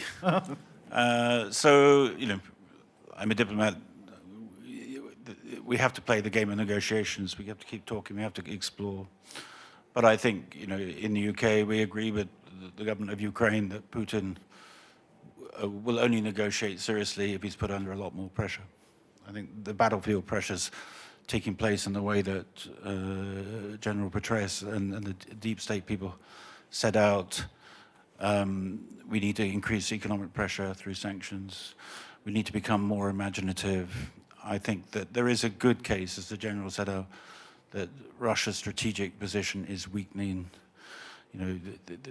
So, you know, I'm a diplomat. We have to play the game of negotiations. We have to keep talking. We have to explore. But I think, you know, in the UK, we agree with the government of Ukraine that Putin will only negotiate seriously if he's put under a lot more pressure. I think the battlefield pressure's taking place in the way that General Petraeus and the deep state people set out. We need to increase economic pressure through sanctions. We need to become more imaginative. I think that there is a good case, as the general said, that Russia's strategic position is weakening. You know,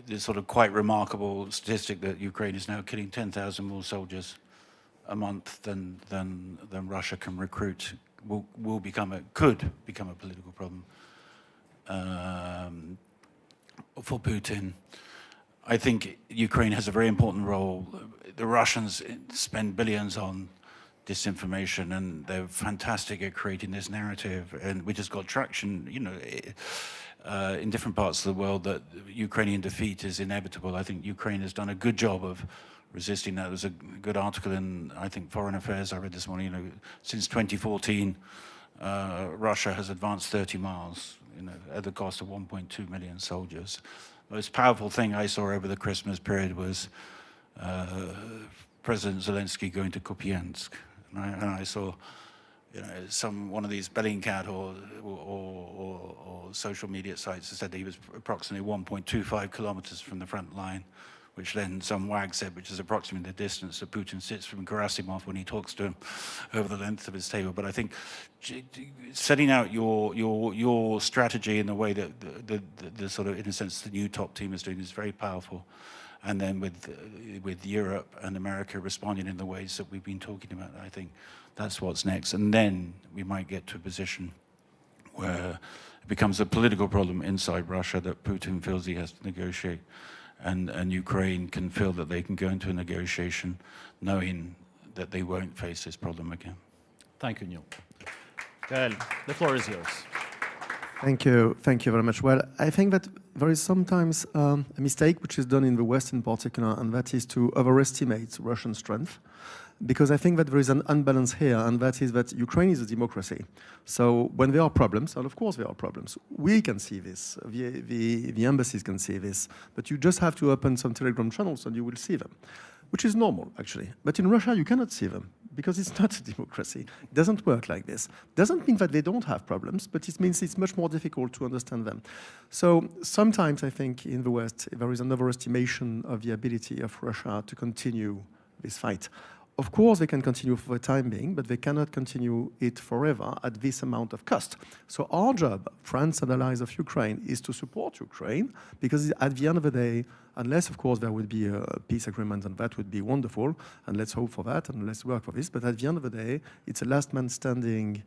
the sort of quite remarkable statistic that Ukraine is now killing 10,000 more soldiers a month than Russia can recruit could become a political problem for Putin. I think Ukraine has a very important role. The Russians spend billions on disinformation, and they're fantastic at creating this narrative, and we just got traction, you know, in different parts of the world that Ukrainian defeat is inevitable. I think Ukraine has done a good job of resisting that. There's a good article in, I think, Foreign Affairs I read this morning, you know, since 2014, Russia has advanced 30 miles, you know, at the cost of 1.2 million soldiers. The most powerful thing I saw over the Christmas period was President Zelensky going to Kupiansk. And I saw, you know, one of these Bellingcat or social media sites that said that he was approximately 1.25 kilometers from the front line, which then some wag said, which is approximately the distance that Putin sits from Gerasimov when he talks to him over the length of his table. But I think setting out your strategy in the way that the sort of, in a sense, the new top team is doing is very powerful. And then with Europe and America responding in the ways that we've been talking about, I think that's what's next. And then we might get to a position where it becomes a political problem inside Russia that Putin feels he has to negotiate. And Ukraine can feel that they can go into a negotiation knowing that they won't face this problem again. Thank you, Neil. Gaël, the floor is yours. Thank you very much. Well, I think that there is sometimes a mistake which is done in the West in particular, and that is to overestimate Russian strength. Because I think that there is an unbalance here, and that is that Ukraine is a democracy. So when there are problems, and of course there are problems, we can see this, the embassies can see this, but you just have to open some Telegram channels and you will see them. which is normal, actually. But in Russia, you cannot see them, because it's not a democracy. It doesn't work like this. Doesn't mean that they don't have problems, but it means it's much more difficult to understand them. So sometimes I think in the West, there is an overestimation of the ability of Russia to continue this fight. Of course, they can continue for the time being, but they cannot continue it forever at this amount of cost. So our job, friends and allies of Ukraine, is to support Ukraine, because at the end of the day, unless, of course, there would be a peace agreement, and that would be wonderful, and let's hope for that, and let's work for this, but at the end of the day, it's a last man standing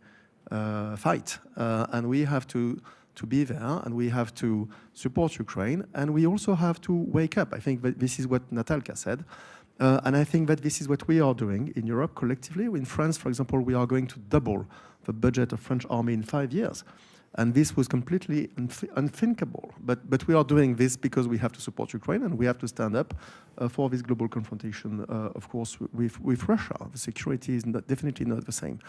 fight, and we have to be there, and we have to support Ukraine, and we also have to wake up. I think that this is what Natalka said. And I think that this is what we are doing in Europe collectively. In France, for example, we are going to double the budget of French army in 5 years. And this was completely unthinkable. But we are doing this because we have to support Ukraine, and we have to stand up for this global confrontation, of course, with Russia. The security is definitely not the same.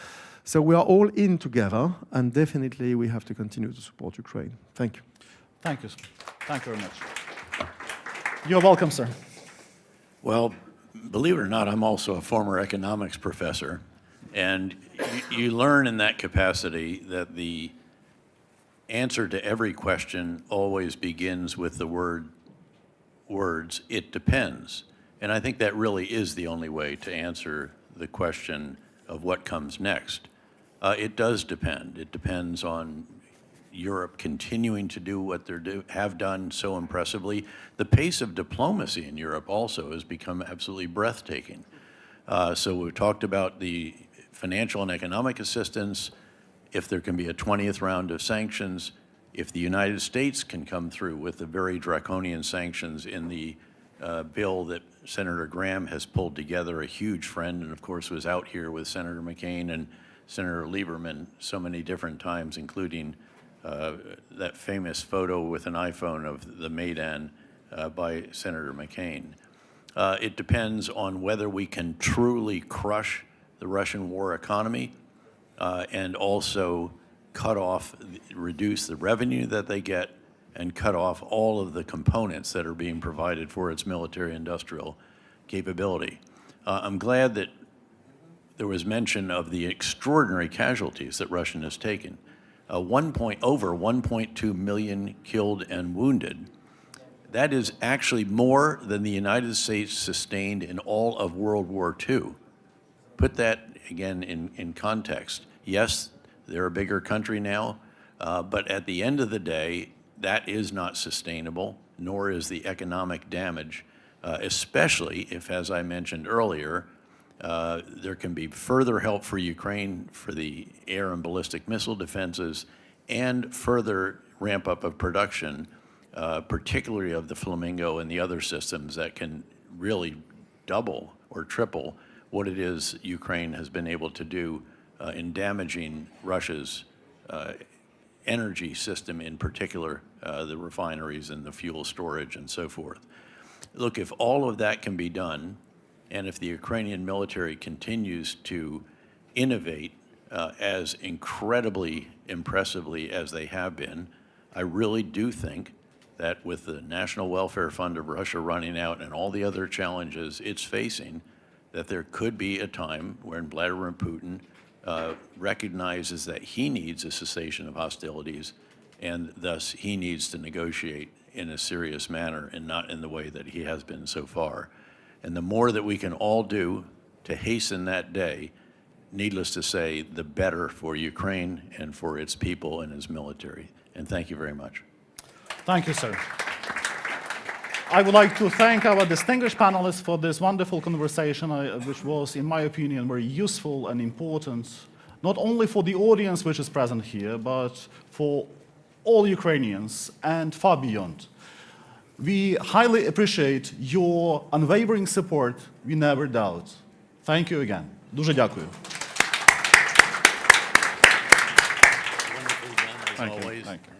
So we are all in together, and definitely we have to continue to support Ukraine. Thank you. Thank you. Thank you very much. You're welcome, sir. Well, believe it or not, I'm also a former economics professor, and you learn in that capacity that the answer to every question always begins with the words, it depends. And I think that really is the only way to answer the question of what comes next. It does depend. It depends on Europe continuing to do what they have done so impressively. The pace of diplomacy in Europe also has become absolutely breathtaking. So we've talked about the financial and economic assistance, if there can be a 20th round of sanctions, if the United States can come through with the very draconian sanctions in the bill that Senator Graham has pulled together, a huge friend, and of course was out here with Senator McCain and Senator Lieberman so many different times, including that famous photo with an iPhone of the Maidan by Senator McCain. It depends on whether we can truly crush the Russian war economy and also reduce the revenue that they get and cut off all of the components that are being provided for its military-industrial capability. I'm glad that there was mention of the extraordinary casualties that Russia has taken. Over 1.2 million killed and wounded. That is actually more than the United States sustained in all of World War II. Put that again in context. Yes, they're a bigger country now, but at the end of the day, that is not sustainable, nor is the economic damage, especially if, as I mentioned earlier, there can be further help for Ukraine for the air and ballistic missile defenses and further ramp up of production, particularly of the Flamingo and the other systems that can really double or triple what it is Ukraine has been able to do in damaging Russia's energy system, in particular the refineries and the fuel storage and so forth. Look, if all of that can be done, and if the Ukrainian military continues to innovate as incredibly impressively as they have been, I really do think that with the National Welfare Fund of Russia running out and all the other challenges it's facing, that there could be a time when Vladimir Putin recognizes that he needs a cessation of hostilities, and thus he needs to negotiate in a serious manner and not in the way that he has been so far. And the more that we can all do to hasten that day, needless to say, the better for Ukraine and for its people and its military. And thank you very much. Thank you, sir. I would like to thank our distinguished panelists for this wonderful conversation, which was, in my opinion, very useful and important, not only for the audience which is present here, but for all Ukrainians and far beyond. We highly appreciate your unwavering support. We never doubt. Thank you again. Дуже дякую. Wonderfully done, as always. Thank you.